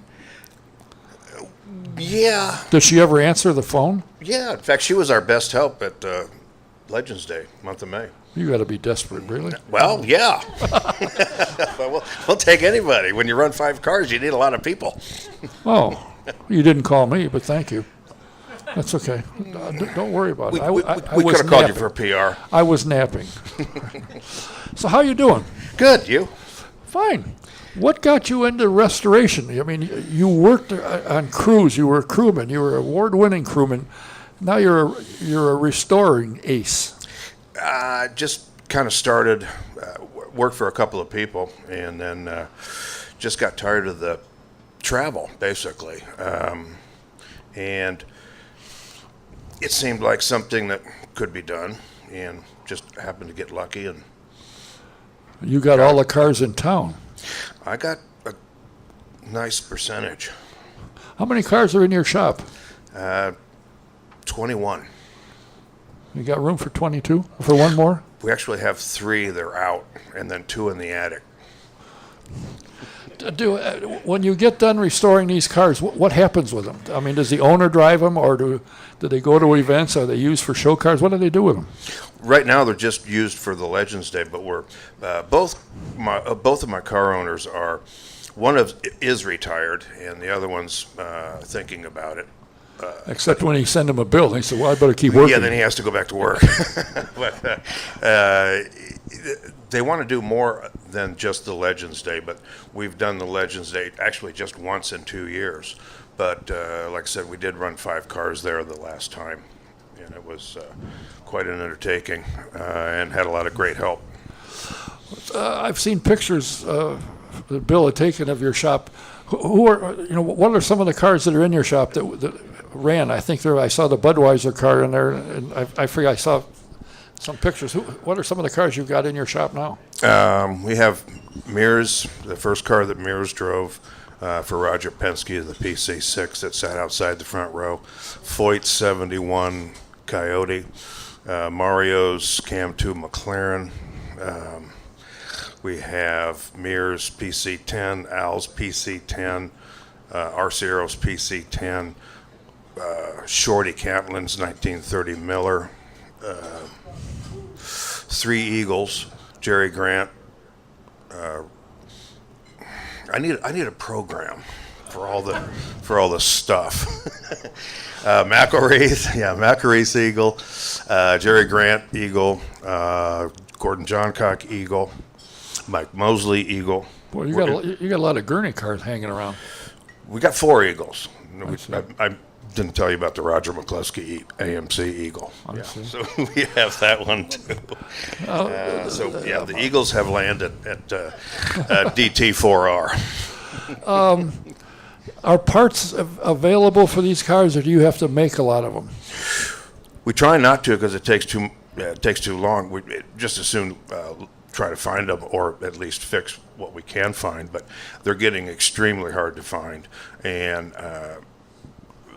S4: Yeah.
S2: Does she ever answer the phone?
S4: Yeah. In fact, she was our best help at Legends Day, month of May.
S2: You got to be desperate, really.
S4: Well, yeah. But we'll take anybody. When you run 5 cars, you need a lot of people.
S2: Oh, you didn't call me, but thank you. That's okay. Don't worry about it.
S4: We
S2: was
S4: could have called you
S2: napping.
S4: for PR.
S2: I was napping. So how you doing?
S4: Good, you?
S2: Fine. What got you into restoration? I mean, you worked on crews. You were a crewman. You were an award-winning crewman. Now you're a restoring ace.
S4: Just kind of started, worked for a couple of people, and then just got tired of the travel, basically. And it seemed like something that could be done, and just happened to get lucky, and
S2: You got all the cars in town.
S4: I got a nice percentage.
S2: How many cars are in your shop?
S4: 21.
S2: You got room for 22? For one more?
S4: We actually have 3 that are out, and then 2 in the attic.
S2: When you get done restoring these cars, what happens with them? I mean, does the owner drive them, or do they go to events? Are they used for show cars? What do they do with them?
S4: Right now, they're just used for the Legends Day, but we're both of my car owners are. One is retired, and the other one's thinking about it.
S2: Except when you send them a bill, they say, "Well, I better keep working."
S4: Yeah, then he has to go back to work. But they want to do more than just the Legends Day, but we've done the Legends Day actually just once in 2 years. But like I said, we did run 5 cars there the last time, and it was quite an undertaking and had a lot of great help.
S2: I've seen pictures that Bill had taken of your shop. Who are what are some of the cars that are in your shop that ran? I think I saw the Budweiser car in there, and I forget I saw some pictures. What are some of the cars you've got in your shop now?
S4: We have Mears, the first car that Mears drove for Roger Penske, the PC6 that sat outside the front row. Foyt's 71 Coyote, Mario's Cam 2 McLaren. We have Mears PC10, Al's PC10, Arciero's PC10, Shorty Catlin's 1930 Miller, 3 Eagles, Jerry Grant. I need a program for all the stuff. McElraith Eagle, Jerry Grant Eagle, Gordon Johncock Eagle, Mike Mosley Eagle.
S2: Boy, you got a lot of gurney cars hanging around.
S4: We got 4 Eagles.
S2: see.
S4: I didn't tell you about the Roger McCluskey AMC Eagle.
S2: I see.
S4: So we have that one too. The Eagles have landed at DT4R.
S2: Are parts available for these cars, or do you have to make a lot of them?
S4: We try not to because it takes too long. We just as soon try to find them, or at least fix what we can find. But they're getting extremely hard to find, and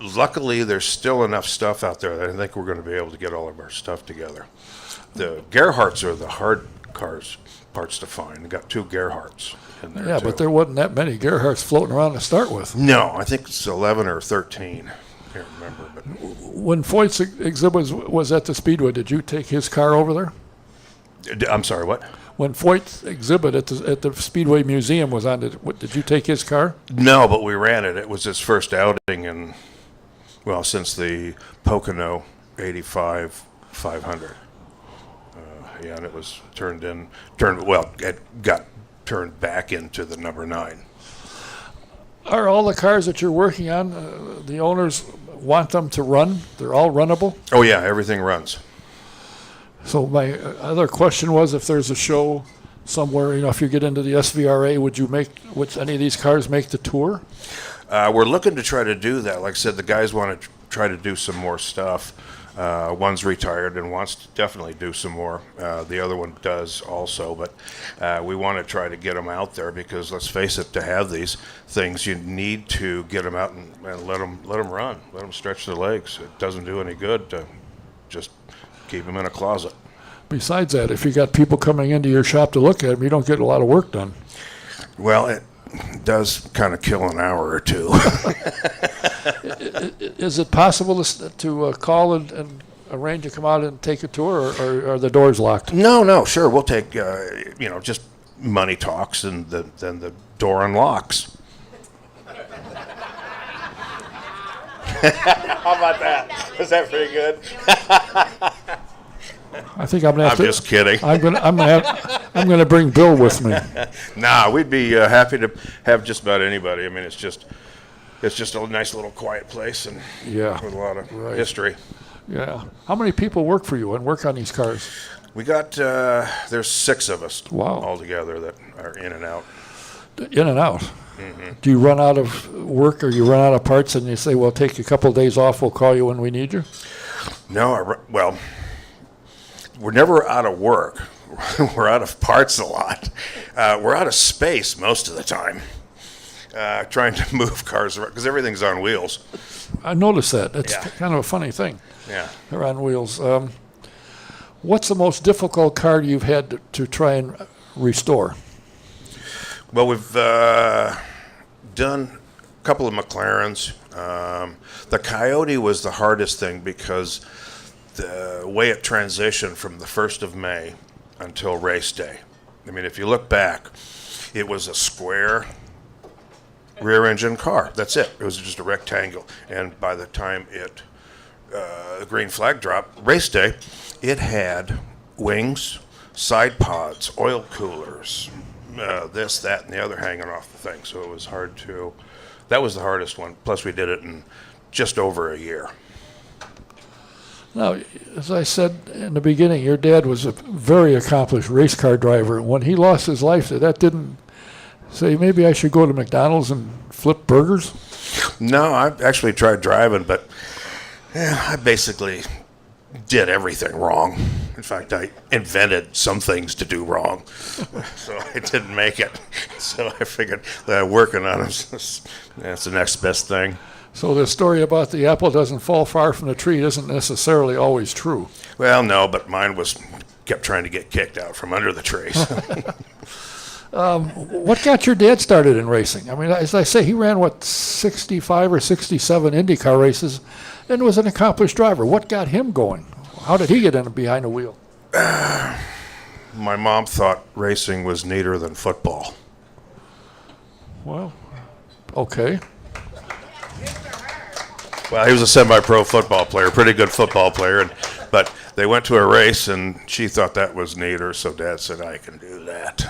S4: luckily there's still enough stuff out there that I think we're going to be able to get all of our stuff together. The Gerhardts are the hard parts to find. We got 2 Gerhardts in there.
S2: Yeah,
S4: too.
S2: but there wasn't that many Gerhardts floating around to start with.
S4: No, I think it's 11 or 13. Can't remember. But
S2: When Foyt's exhibit was at the Speedway, did you take his car over there?
S4: I'm sorry, what?
S2: When Foyt's exhibit at the Speedway Museum was on, did you take his car?
S4: No, but we ran it. It was his first outing since the Pocono 85 500. And it was it got turned back into the number 9.
S2: Are all the cars that you're working on, the owners want them to run? They're all runnable?
S4: Oh, yeah, everything runs.
S2: So my other question was, if there's a show somewhere, if you get into the SVRA, would any of these cars make the tour?
S4: We're looking to try to do that. Like I said, the guys want to try to do some more stuff. One's retired and wants to definitely do some more. The other one does also, but we want to try to get them out there because, let's face it, to have these things, you need to get them out and let them run, let them stretch their legs. It doesn't do any good to just keep them in a closet.
S2: Besides that, if you got people coming into your shop to look at them, you don't get a lot of work done.
S4: Well, it does kind of kill an hour or 2.
S2: Is it possible to call and arrange to come out and take a tour, or are the doors locked?
S4: No, sure. We'll take, just money talks, and then the door unlocks. How about that? Was that pretty good?
S2: I think I'm gonna have
S4: I'm
S2: to.
S4: just kidding.
S2: I'm gonna bring Bill with me.
S4: Nah, we'd be happy to have just about anybody. I mean, it's just a nice little quiet place and
S2: Yeah.
S4: with a lot of
S2: Right.
S4: history.
S2: Yeah. How many people work for you and work on these cars?
S4: We got there's 6 of us
S2: Wow.
S4: altogether that are in and out.
S2: In and out. Do you run out of work or you run out of parts and you say, well, take a couple of days off, we'll call you when we need you?
S4: No, well, we're never out of work. We're out of parts a lot. We're out of space most of the time. Trying to move cars around because everything's on wheels.
S2: I noticed that. It's
S4: Yeah.
S2: kind of a funny thing.
S4: Yeah.
S2: They're on wheels. What's the most difficult car you've had to try and restore?
S4: Well, we've done a couple of McLarens. The Coyote was the hardest thing because the way it transitioned from the 1st of May until race day. I mean, if you look back, it was a square rear engine car. That's it. It was just a rectangle. And by the time the green flag dropped, race day, it had wings, side pods, oil coolers, this, that, and the other hanging off the thing. So it was hard to. That was the hardest one. Plus, we did it in just over a year.
S2: Now, as I said in the beginning, your dad was a very accomplished race car driver. When he lost his life, that didn't say, maybe I should go to McDonald's and flip burgers?
S4: No, I actually tried driving, but I basically did everything wrong. In fact, I invented some things to do wrong, so I didn't make it. So I figured that working on them, that's the next best thing.
S2: So the story about the apple doesn't fall far from the tree isn't necessarily always true.
S4: Well, no, but mine kept trying to get kicked out from under the trees.
S2: What got your dad started in racing? I mean, as I say, he ran, 65 or 67 IndyCar races and was an accomplished driver. What got him going? How did he get in behind the wheel?
S4: My mom thought racing was neater than football.
S2: Well, okay.
S4: Well, he was a semi-pro football player, pretty good football player, but they went to a race, and she thought that was neater, so Dad said, I can do that.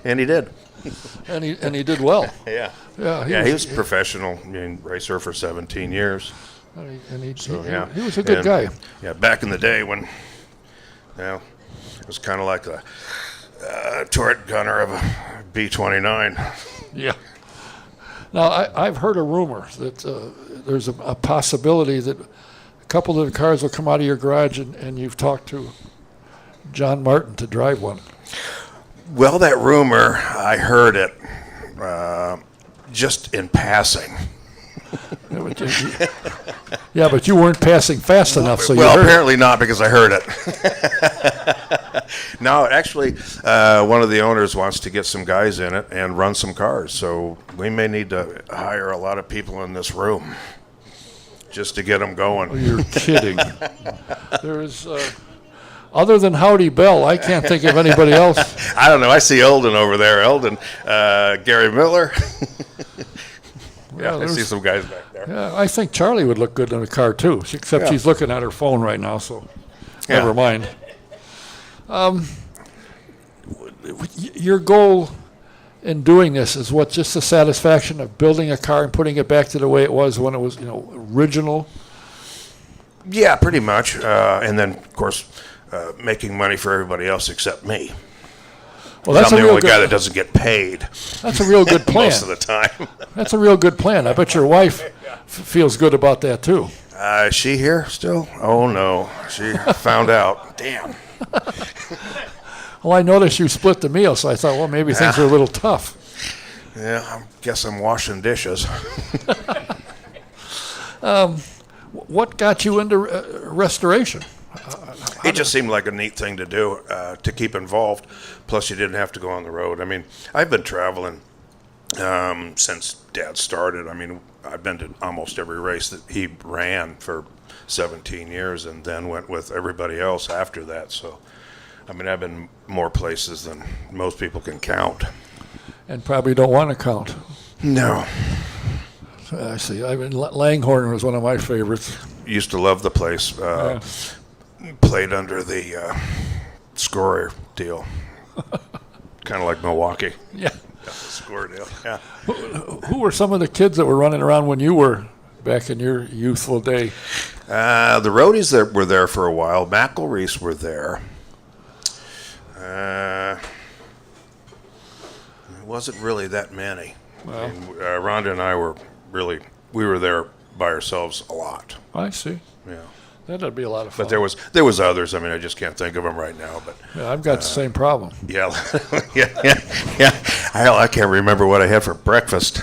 S4: And he did.
S2: And he did well.
S4: Yeah.
S2: Yeah,
S4: He was a professional racer for 17 years.
S2: He
S4: Yeah.
S2: he was a good
S4: And,
S2: guy.
S4: Yeah, back in the day when, it was kind of like the turret gunner of a B-29.
S2: Yeah. Now, I've heard a rumor that there's a possibility that a couple of the cars will come out of your garage and you've talked to John Martin to drive one.
S4: Well, that rumor, I heard it just in passing.
S2: Yeah, but you weren't passing fast enough, so
S4: Well,
S2: you heard
S4: apparently not because I heard it. No, actually, one of the owners wants to get some guys in it and run some cars. So we may need to hire a lot of people in this room just to get them
S2: it.
S4: going.
S2: You're kidding. There's, other than Howdy Bell, I can't think of anybody else.
S4: I don't know. I see Eldon over there. Eldon, Gary Miller.
S2: Yeah,
S4: I see some guys back there.
S2: Yeah, I think Charlie would look good in a car too, except
S4: Yeah.
S2: she's looking at her phone right now, so
S4: Yeah.
S2: never mind. Your goal in doing this is what? Just the satisfaction of building a car and putting it back to the way it was when it was, original?
S4: Yeah, pretty much. And then, of course, making money for everybody else except me.
S2: Well, that's
S4: I'm
S2: a
S4: the
S2: real
S4: only guy that
S2: good.
S4: doesn't get paid
S2: That's a real good plan.
S4: most of the time.
S2: That's a real good plan. I bet your wife feels good about that too.
S4: Is she here still? Oh, no. She found out. Damn.
S2: Well, I noticed you split the meal, so I thought, well, maybe things are a little tough.
S4: Yeah, I guess I'm washing dishes.
S2: What got you into restoration?
S4: It just seemed like a neat thing to do, to keep involved. Plus, you didn't have to go on the road. I mean, I've been traveling since Dad started. I mean, I've been to almost every race that he ran for 17 years and then went with everybody else after that. So, I mean, I've been more places than most people can count.
S2: And probably don't want to count.
S4: No.
S2: I see. I mean, Langhorne was one of my favorites.
S4: Used to love the place.
S2: Yeah.
S4: Played under the scorer deal. Kind of like Milwaukee.
S2: Yeah.
S4: The score deal. Yeah.
S2: Who were some of the kids that were running around when you were back in your youthful day?
S4: The roadies that were there for a while, McElreese were there. It wasn't really that many.
S2: Well.
S4: Rhonda and I we were there by ourselves a lot.
S2: I see.
S4: Yeah.
S2: That'd be a lot of fun.
S4: But there was others. I mean, I just can't think of them right now. But
S2: Yeah, I've got the same problem.
S4: yeah, yeah. I can't remember what I had for breakfast.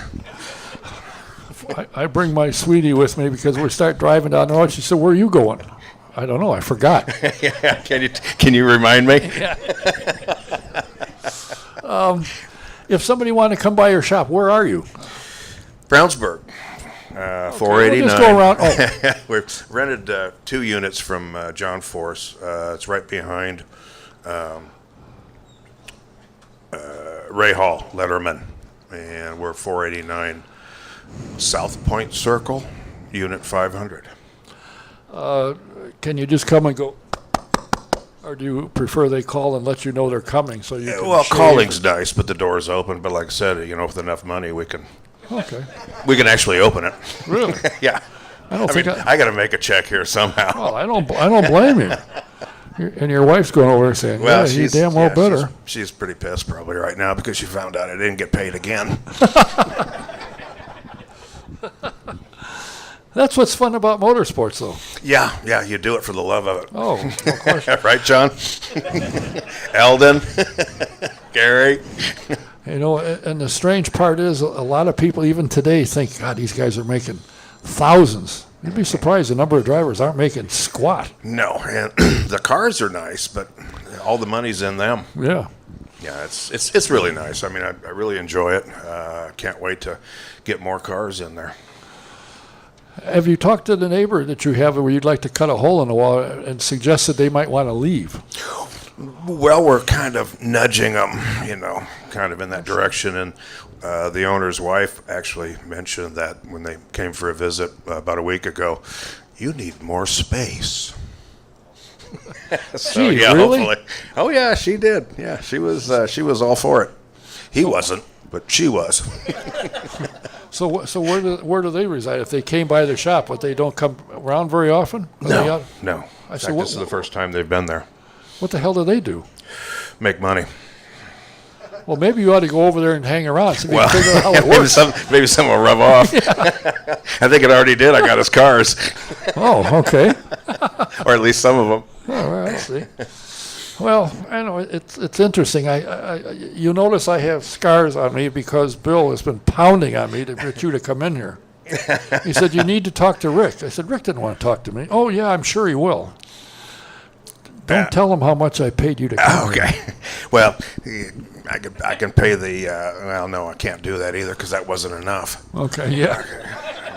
S2: I bring my sweetie with me because we start driving down the road. She said, "Where are you going?" I don't know. I forgot.
S4: Yeah, can you remind me?
S2: If somebody wanted to come by your shop, where are you?
S4: Brownsburg, 489.
S2: We'll just go around. Oh,
S4: We've rented 2 units from John Force. It's right behind Ray Hall, Letterman, and we're 489 South Point Circle, Unit 500.
S2: can you just come and go? Or do you prefer they call and let you know they're coming so you can
S4: Well,
S2: shave?
S4: calling's nice, but the door's open. But like I said, with enough money, we can
S2: Okay.
S4: actually open it.
S2: Really?
S4: Yeah.
S2: I don't
S4: I
S2: think
S4: mean, I got to make a check here somehow.
S2: well, I don't blame you. And your wife's going over there saying, "Yeah, you damn well better."
S4: She's pretty pissed probably right now because she found out I didn't get paid again.
S2: That's what's fun about motorsports, though.
S4: Yeah, you do it for the love of it.
S2: Oh, of course.
S4: Right, John? Eldon? Gary?
S2: And the strange part is a lot of people even today think, God, these guys are making thousands. You'd be surprised the number of drivers aren't making squat.
S4: No, and the cars are nice, but all the money's in them.
S2: Yeah.
S4: Yeah, it's really nice. I mean, I really enjoy it. Can't wait to get more cars in there.
S2: Have you talked to the neighbor that you have where you'd like to cut a hole in the wall and suggested they might want to leave?
S4: Well, we're kind of nudging them, kind of in that direction. And the owner's wife actually mentioned that when they came for a visit about a week ago, you need more space. So,
S2: Gee,
S4: yeah,
S2: really?
S4: hopefully. Oh, yeah, she did. Yeah, she was all for it. He wasn't, but she was.
S2: So where do they reside? If they came by the shop, but they don't come around very often? Are they out-
S4: No.
S2: I
S4: In
S2: said,
S4: fact, this is the first time they've been there.
S2: What the hell do they do?
S4: Make money.
S2: Well, maybe you ought to go over there and hang around so you
S4: Well,
S2: can figure out how it works.
S4: maybe some will rub off. I think it already did. I got his cars,
S2: Oh, okay.
S4: or at least some of them.
S2: All right, I see. Well, I know it's interesting. You notice I have scars on me because Bill has been pounding on me to get you to come in here. He said, "You need to talk to Rick." I said, "Rick didn't want to talk to me." "Oh, yeah, I'm sure he will." Don't tell him how much I paid you to come here.
S4: Okay. Well, I can pay the. Well, no, I can't do that either because that wasn't enough.
S2: Okay, yeah.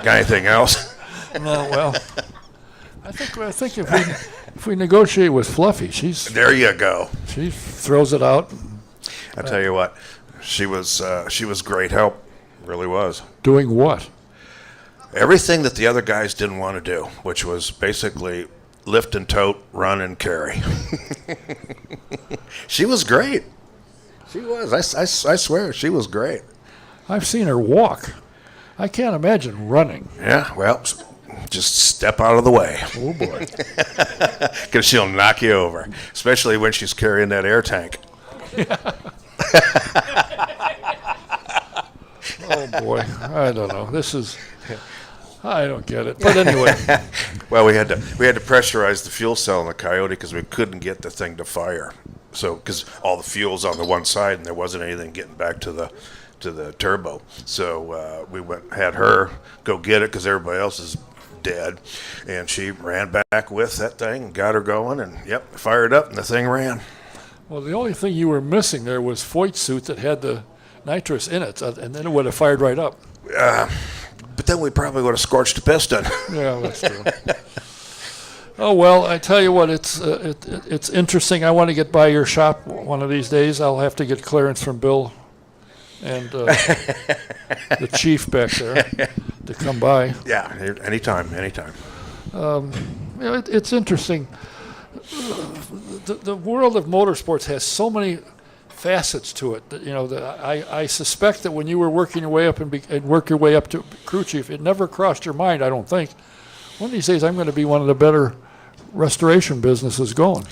S4: Got anything else?
S2: No, well, I think if we negotiate with Fluffy, she
S4: There you go.
S2: throws it out.
S4: I tell you what, she was great help. Really was.
S2: Doing what?
S4: Everything that the other guys didn't want to do, which was basically lift and tote, run and carry. She was great. She was. I swear, she was great.
S2: I've seen her walk. I can't imagine running.
S4: Yeah, well, just step out of the way.
S2: Oh, boy.
S4: Because she'll knock you over, especially when she's carrying that air tank.
S2: Oh, boy. I don't know. I don't get it. But anyway,
S4: Well, we had to pressurize the fuel cell in the Coyote because we couldn't get the thing to fire. So, because all the fuel's on the one side and there wasn't anything getting back to the turbo. So we had her go get it because everybody else is dead, and she ran back with that thing, got her going, and fired up, and the thing ran.
S2: well, the only thing you were missing there was Foyt's suit that had the nitrous in it, and then it would have fired right up.
S4: But then we probably would have scorched a piston.
S2: Yeah, that's true. Oh, well, I tell you what, it's interesting. I want to get by your shop one of these days. I'll have to get clearance from Bill and the chief back there. to come by.
S4: Yeah, anytime.
S2: It's interesting. The world of motorsports has so many facets to it. That, I suspect that when you were working your way up and work your way up to crew chief, it never crossed your mind, I don't think, one of these days I'm going to be one of the better restoration businesses going.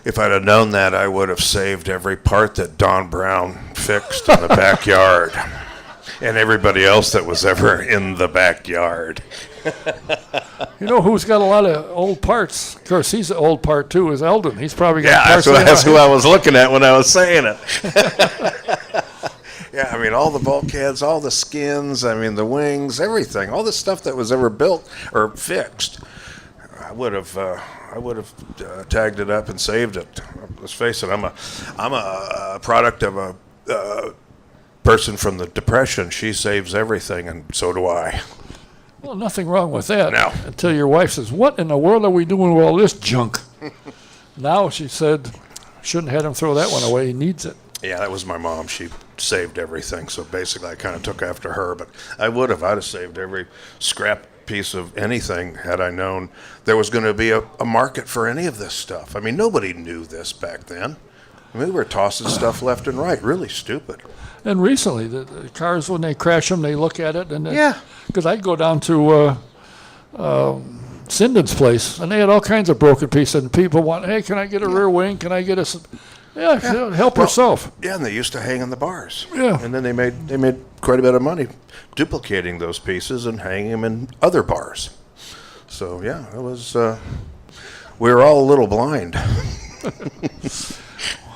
S4: If I'd have known that, I would have saved every part that Don Brown fixed in the backyard and everybody else that was ever in the backyard.
S2: You know who's got a lot of old parts? Of course, he's an old part too, is Eldon. He's probably got parts.
S4: That's who I was looking at when I was saying it. Yeah, I mean, all the bulkheads, all the skins, I mean, the wings, everything, all the stuff that was ever built or fixed. I would have tagged it up and saved it. Let's face it, I'm a product of a person from the Depression. She saves everything, and so do I.
S2: Well, nothing wrong with that.
S4: No.
S2: Until your wife says, "What in the world are we doing with all this junk?" Now she said, "Shouldn't have had him throw that one away. He needs it."
S4: Yeah, that was my mom. She saved everything, so basically I kind of took after her. But I'd have saved every scrap piece of anything had I known there was going to be a market for any of this stuff. I mean, nobody knew this back then. I mean, we were tossing stuff left and right, really stupid.
S2: And recently, the cars, when they crash them, they look at it. And
S4: Yeah.
S2: Because I'd go down to Sinden's place, and they had all kinds of broken pieces. And people want, "Hey, can I get a rear wing? Can I get a..." Yeah, help yourself.
S4: Yeah, and they used to hang in the bars.
S2: Yeah.
S4: And then they made quite a bit of money duplicating those pieces and hanging them in other bars. So, yeah, it was, we were all a little blind.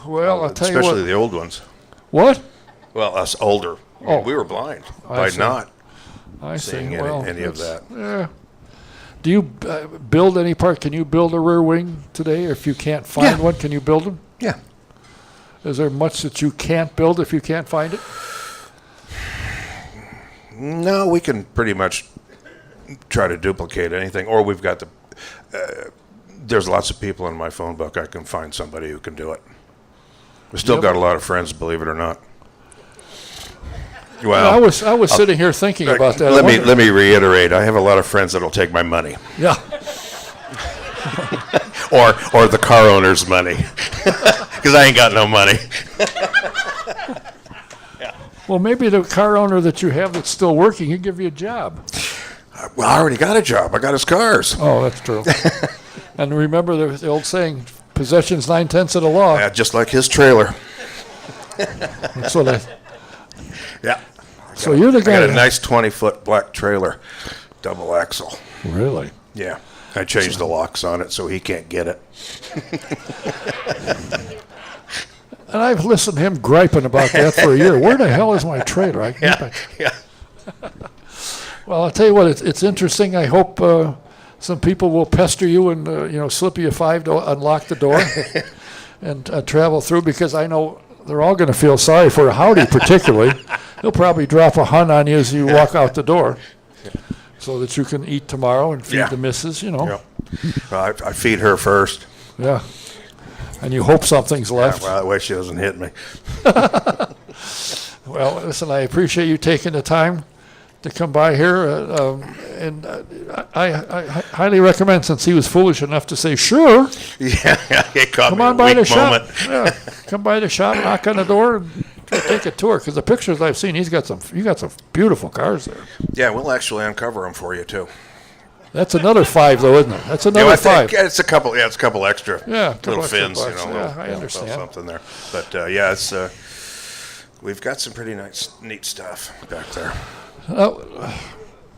S2: Well, I'll tell you what.
S4: Especially the old ones.
S2: What?
S4: Well, us older.
S2: Oh.
S4: We were blind
S2: I
S4: by
S2: see.
S4: not
S2: I
S4: seeing
S2: see. Well,
S4: any of
S2: that's-
S4: that.
S2: Yeah. Do you build any part? Can you build a rear wing today? Or if you can't find
S4: Yeah.
S2: one, can you build them?
S4: Yeah.
S2: Is there much that you can't build if you can't find it?
S4: No, we can pretty much try to duplicate anything, or we've got there's lots of people in my phone book. I can find somebody who can do it. We still
S2: Yep.
S4: got a lot of friends, believe it or not.
S2: I
S4: Well,
S2: was sitting here thinking about that.
S4: let me reiterate. I have a lot of friends that'll take my money,
S2: Yeah.
S4: or the car owner's money, because I ain't got no money.
S2: Well, maybe the car owner that you have that's still working, he'd give you a job.
S4: Well, I already got a job. I got his cars.
S2: Oh, that's true. And remember the old saying, "Possession's 9/10 of the law."
S4: Yeah, just like his trailer.
S2: So that.
S4: Yeah.
S2: So you're the
S4: I
S2: guy.
S4: got a nice 20-foot black trailer, double axle.
S2: Really?
S4: Yeah. I changed the locks on it so he can't get it.
S2: And I've listened to him griping about that for a year. Where the hell is my trailer?
S4: Yeah.
S2: Well, I'll tell you what, it's interesting. I hope some people will pester you and slip you a $5 to unlock the door and travel through, because I know they're all going to feel sorry for Howdy particularly. He'll probably drop a hun on you as you walk out the door, so that you can eat tomorrow and feed
S4: Yeah.
S2: the missus.
S4: Well, I feed her first.
S2: Yeah. And you hope something's left.
S4: Well, that way she doesn't hit me.
S2: Well, listen, I appreciate you taking the time to come by here, and I highly recommend, since he was foolish enough to say, "Sure,
S4: Yeah, it caught
S2: come
S4: me
S2: on
S4: a
S2: by the
S4: weak moment.
S2: shop." Yeah, come by the shop, knock on the door, and take a tour. Because the pictures I've seen, you got some beautiful cars there.
S4: Yeah, we'll actually uncover them for you too.
S2: That's another $5, though, isn't it? That's
S4: Yeah,
S2: another
S4: I think
S2: $5.
S4: it's a couple. Yeah, it's a couple extra.
S2: Yeah, a couple
S4: little
S2: extra
S4: fins.
S2: bucks.
S4: You know,
S2: Yeah,
S4: little,
S2: I understand.
S4: little something there. But yeah, it's we've got some pretty neat stuff back there.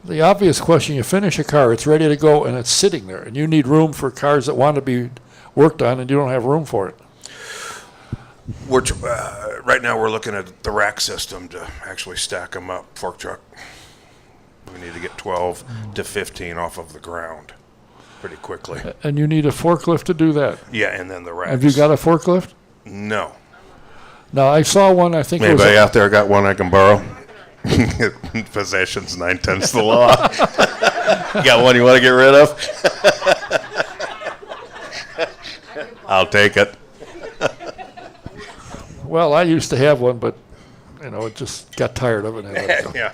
S2: The obvious question: you finish a car, it's ready to go, and it's sitting there, and you need room for cars that want to be worked on, and you don't have room for it.
S4: We're right now we're looking at the rack system to actually stack them up. Fork truck. We need to get 12 to 15 off of the ground pretty quickly.
S2: And you need a forklift to do that.
S4: Yeah, and then the racks.
S2: Have you got a forklift?
S4: No.
S2: No, I saw one. I think it was.
S4: Anybody out there got one I can borrow? Possession's 9/10 the law. You got one you want to get rid of? I'll take it.
S2: Well, I used to have one, but it just got tired of it.
S4: Yeah.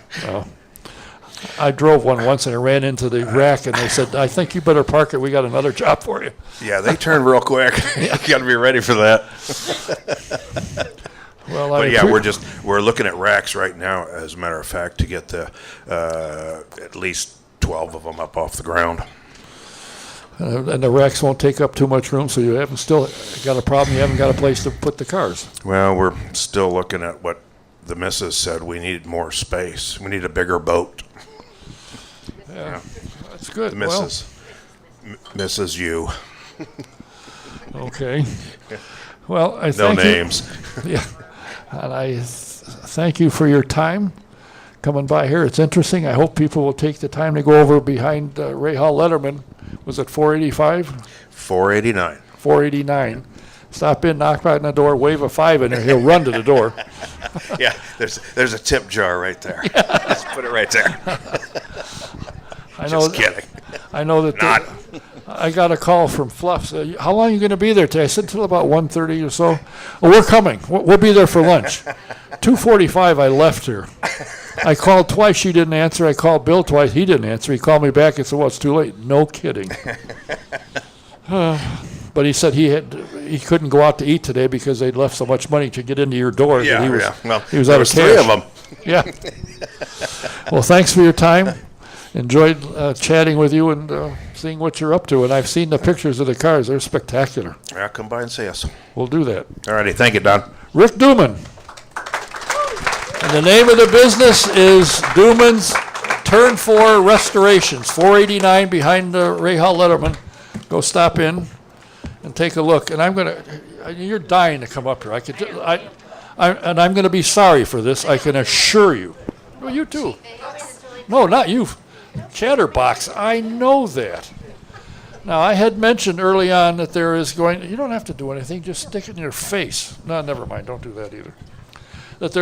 S2: I drove one once and I ran into the rack and they said, I think you better park it. We got another job for you.
S4: Yeah, they turn real quick. You got to be ready for that.
S2: Well,
S4: But yeah, we're looking at racks right now, as a matter of fact, to get the at least 12 of them up off the ground.
S2: And the racks won't take up too much room, so you haven't still got a problem. You haven't got a place to put the cars.
S4: Well, we're still looking at what the missus said. We need more space. We need a bigger boat.
S2: Yeah, that's good.
S4: The missus. Mrs. You.
S2: Okay. Well, I
S4: No
S2: thank
S4: names.
S2: you. Yeah, and I thank you for your time coming by here. It's interesting. I hope people will take the time to go over behind Ray Hall Letterman. Was it 485?
S4: 489.
S2: 489. Stop in, knock on the door, wave a 5 in there. He'll run to the door.
S4: Yeah, there's a tip jar right there. Just put it right there.
S2: I know.
S4: Just kidding.
S2: I know that.
S4: Not.
S2: I got a call from Fluff. How long are you going to be there today? I said until about 1:30 or so. Oh, we're coming. We'll be there for lunch. 2:45. I left her. I called twice. She didn't answer. I called Bill twice. He didn't answer. He called me back and said, "Well, it's too late." No kidding. But he said he couldn't go out to eat today because they'd left so much money to get into your door.
S4: Yeah,
S2: that he was,
S4: yeah. Well,
S2: he was
S4: there
S2: out
S4: was
S2: of cash.
S4: 3 of them.
S2: Yeah. Well, thanks for your time. Enjoyed chatting with you and seeing what you're up to. And I've seen the pictures of the cars. They're spectacular.
S4: Yeah, come by and see us.
S2: We'll do that.
S4: All righty, thank you, Don.
S2: Rick Duman. And the name of the business is Duman's Turn 4 Restorations, 489 behind Ray Hall Letterman. Go stop in and take a look. And you're dying to come up here. And I'm going to be sorry for this, I can assure you. Well, you too. No, not you. Chatterbox, I know that. Now, I had mentioned early on that there is you don't have to do anything, just stick it in your face. No, never mind, don't do that either. That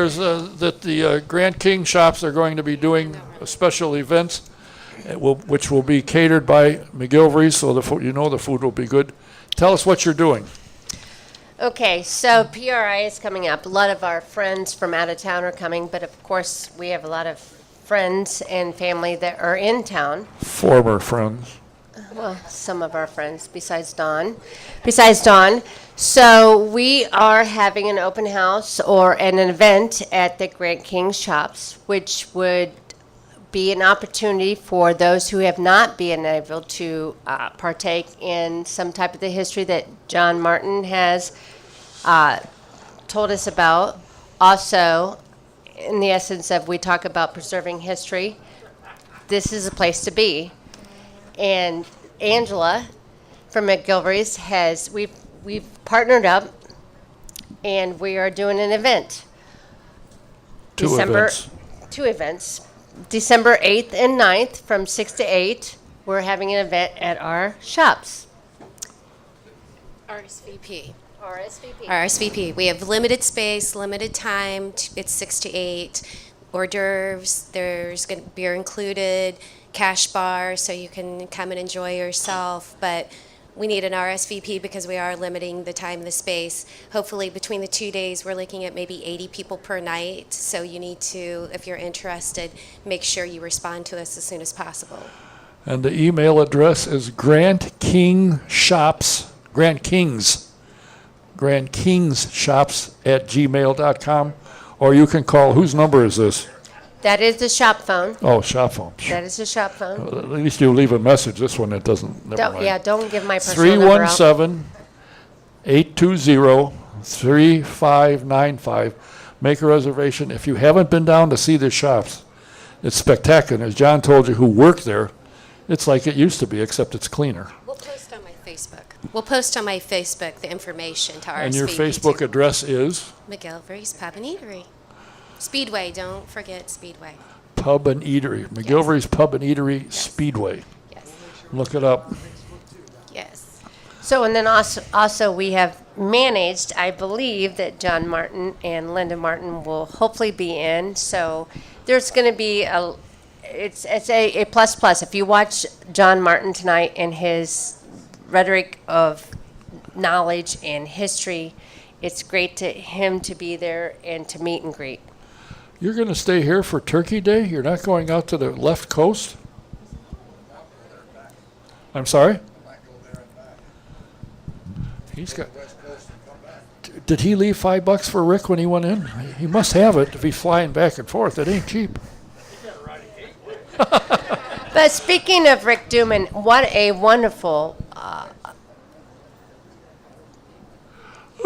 S2: the Grand King shops are going to be doing special events, which will be catered by McGilvery's, so the food will be good. Tell us what you're doing.
S5: Okay, so PRI is coming up. A lot of our friends from out of town are coming, but of course, we have a lot of friends and family that are in town.
S2: Former friends.
S5: Well, some of our friends besides Dawn. So we are having an open house or an event at the Grand King Shops, which would be an opportunity for those who have not been able to partake in some type of the history that John Martin has told us about. Also, in the essence of we talk about preserving history, this is a place to be. And Angela from McGilvery's we've partnered up, and we are doing an event.
S2: Two events.
S5: Two events. December 8th and 9th from 6 to 8. We're having an event at our shops.
S6: RSVP.
S5: RSVP.
S6: RSVP. We have limited space, limited time. It's 6 to 8. Hors d'oeuvres. There's going to be beer included. Cash bar, so you can come and enjoy yourself. But we need an RSVP because we are limiting the time and the space. Hopefully, between the 2 days, we're looking at maybe 80 people per night. So you need to, if you're interested, make sure you respond to us as soon as possible.
S2: And the email address is Grand Kings Shops @gmail.com, or you can call. Whose number is this?
S5: That is the shop phone.
S2: Oh, shop phone.
S5: That is the shop phone.
S2: At least you leave a message. This one, it doesn't. Never mind.
S5: Don't give my personal number out.
S2: 317-820-3595. Make a reservation. If you haven't been down to see the shops, it's spectacular. As John told you, who worked there, it's like it used to be, except it's cleaner.
S6: We'll post on my Facebook. We'll post on my Facebook the information to RSVP.
S2: And your Facebook address is?
S6: McGilvery's Pub and Eatery. Speedway, don't forget Speedway.
S2: Pub and Eatery. McGilvery's Pub and Eatery Speedway.
S6: Yes.
S2: Look it up.
S6: Yes.
S5: So, and then also we have managed, I believe that John Martin and Linda Martin will hopefully be in. So there's going to be it's a plus. If you watch John Martin tonight and his rhetoric of knowledge and history, it's great to him to be there and to meet and greet.
S2: You're going to stay here for Turkey Day? You're not going out to the left coast? I'm sorry? He's got. Did he leave $5 for Rick when he went in? He must have it if he's flying back and forth. It ain't cheap.
S5: But speaking of Rick Duman, what a wonderful.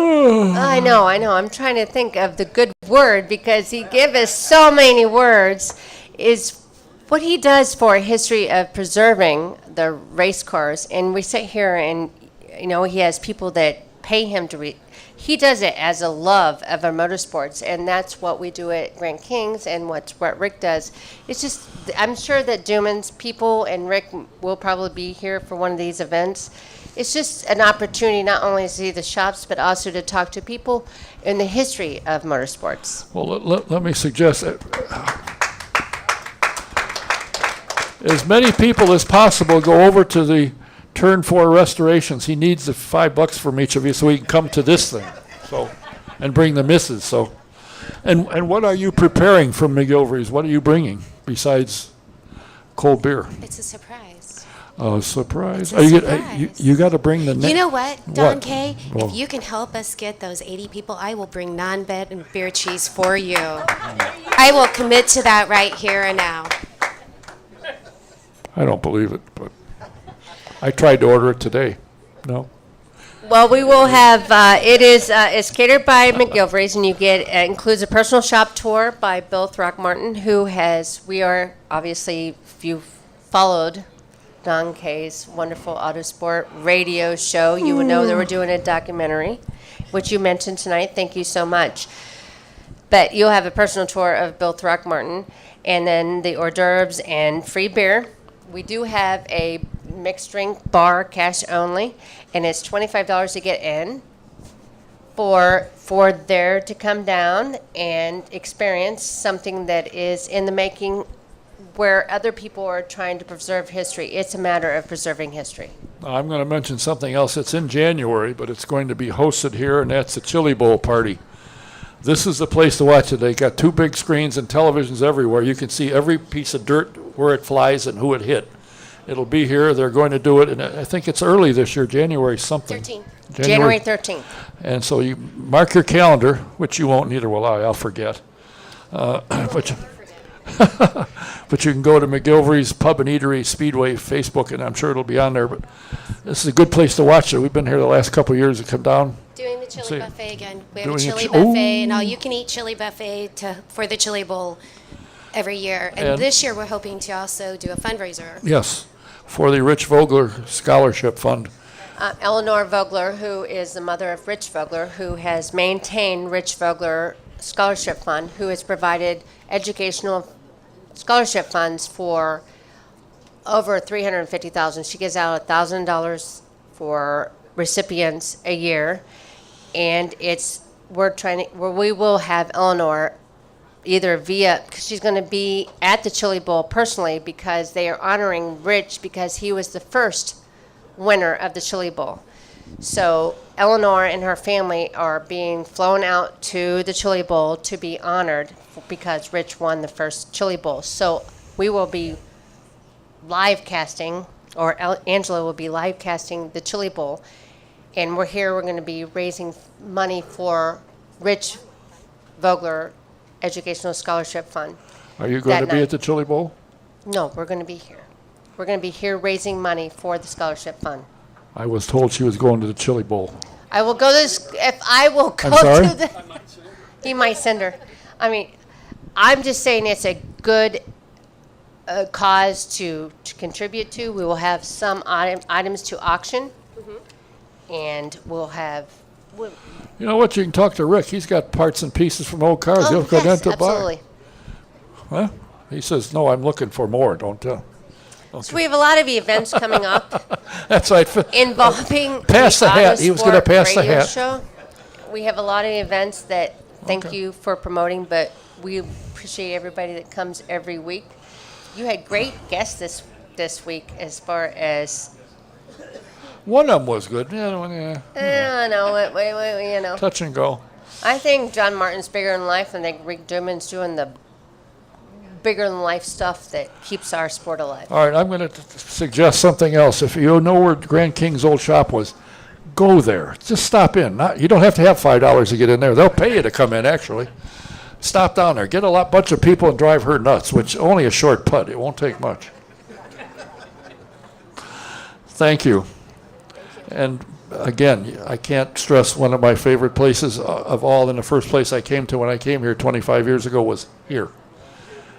S5: I know. I'm trying to think of the good word because he gave us so many words. Is what he does for a history of preserving the race cars. And we sit here and, he has people that pay him to he does it as a love of our motorsports, and that's what we do at Grand Kings, and what Rick does. It's just, I'm sure that Duman's people and Rick will probably be here for one of these events. It's just an opportunity not only to see the shops, but also to talk to people in the history of motorsports.
S2: Well, let me suggest that as many people as possible go over to the Turn 4 restorations. He needs the $5 from each of you so he can come to this thing, and bring the misses. So, and what are you preparing from McGilvery's? What are you bringing besides cold beer?
S6: It's a surprise.
S2: Oh, surprise!
S6: It's a surprise.
S2: You got to bring the.
S6: You know what, Don
S2: What?
S6: Kay?
S2: Well-
S6: If you can help us get those 80 people, I will bring non-bed and beer cheese for you. I will commit to that right here and now.
S2: I don't believe it, but I tried to order it today. No.
S5: Well, we will have, it's catered by McGilvery's, and you get, includes a personal shop tour by Bill Throckmorton, we are, obviously, if you've followed Don Kay's wonderful Autosport radio show, you would know that we're doing a documentary, which you mentioned tonight. Thank you so much. But you'll have a personal tour of Bill Throckmorton, and then the hors d'oeuvres and free beer. We do have a mixed drink bar, cash only, and it's $25 to get in for there to come down and experience something that is in the making where other people are trying to preserve history. It's a matter of preserving history.
S2: I'm going to mention something else. It's in January, but it's going to be hosted here, and that's the Chili Bowl party. This is the place to watch it. They got 2 big screens and televisions everywhere. You can see every piece of dirt, where it flies and who it hit. It'll be here. They're going to do it, and I think it's early this year, January something.
S6: 13.
S5: January 13th.
S2: And so you mark your calendar, which you won't, neither will I. I'll forget. But you can go to McGilvery's Pub and Eatery Speedway Facebook, and I'm sure it'll be on there. But this is a good place to watch it. We've been here the last couple of years to come down.
S6: Doing the
S2: See.
S6: chili buffet again. We have a
S2: Doing a
S6: chili
S2: chi-
S6: buffet, and
S2: Ooh.
S6: all-you-can-eat chili buffet for the Chili Bowl every year. And
S2: And-
S6: this year, we're hoping to also do a fundraiser.
S2: Yes, for the Rich Vogler Scholarship Fund.
S5: Eleanor Vogler, who is the mother of Rich Vogler, who has maintained Rich Vogler Scholarship Fund, who has provided educational scholarship funds for over $350,000. She gives out $1,000 for recipients a year, and we will have Eleanor either via, because she's going to be at the Chili Bowl personally, because they are honoring Rich because he was the first winner of the Chili Bowl. So Eleanor and her family are being flown out to the Chili Bowl to be honored because Rich won the first Chili Bowl. So we will be live casting, or Angela will be live casting the Chili Bowl. And we're going to be raising money for Rich Vogler Educational Scholarship Fund.
S2: Are you going
S5: That
S2: to be
S5: night.
S2: at the Chili Bowl?
S5: No, we're going to be here. We're going to be here raising money for the scholarship fund.
S2: I was told she was going to the Chili Bowl.
S5: I will go if I will go
S2: I'm sorry?
S5: to the, he might send her. I mean, I'm just saying it's a good cause to contribute to. We will have some items to auction, and we'll have.
S2: You know what? You can talk to Rick. He's got parts and pieces from old cars. He'll go down
S5: yes,
S2: to buy.
S5: absolutely.
S2: Huh? He says, no, I'm looking for more. Don't tell.
S5: So we have a lot of events coming up
S2: That's right.
S5: involving
S2: Pass the hat. He was gonna
S5: Autosport
S2: pass the
S5: radio
S2: hat.
S5: show. We have a lot of events that thank you for promoting, but we appreciate everybody that comes every week. You had great guests this week as far as
S2: One of them was good. Yeah,
S5: I know, you know.
S2: touch and go.
S5: I think John Martin's bigger than life, and I think Rick Duman's doing the bigger than life stuff that keeps our sport alive.
S2: All right, I'm going to suggest something else. If you know where Grand King's old shop was, go there. Just stop in. You don't have to have $5 to get in there. They'll pay you to come in, actually. Stop down there. Get a bunch of people and drive her nuts, which only a short putt. It won't take much. Thank you. And again, I can't stress one of my favorite places of all. In the first place I came to when I came here 25 years ago was here.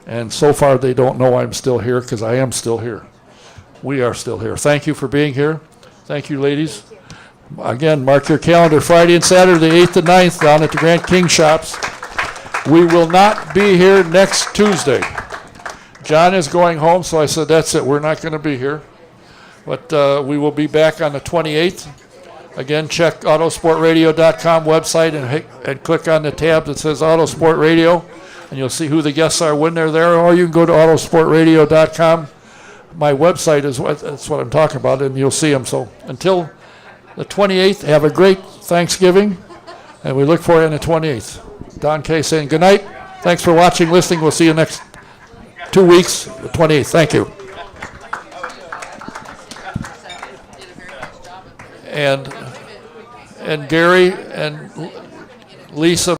S2: And so far they don't know I'm still here because I am still here. We are still here. Thank you for being here. Thank you, ladies. Again, mark your calendar, Friday and Saturday, the 8th and 9th, down at the Grand King Shops. We will not be here next Tuesday. John is going home, so I said, that's it. We're not going to be here. But we will be back on the 28th. Again, check autosportradio.com website and click on the tab that says Autosport Radio, and you'll see who the guests are when they're there. Or you can go to autosportradio.com. My website that's what I'm talking about, and you'll see them. So until the 28th, have a great Thanksgiving, and we look for you on the 28th. Don Kay saying good night. Thanks for watching, listening. We'll see you next 2 weeks, the 28th. Thank you. And Gary and Lisa.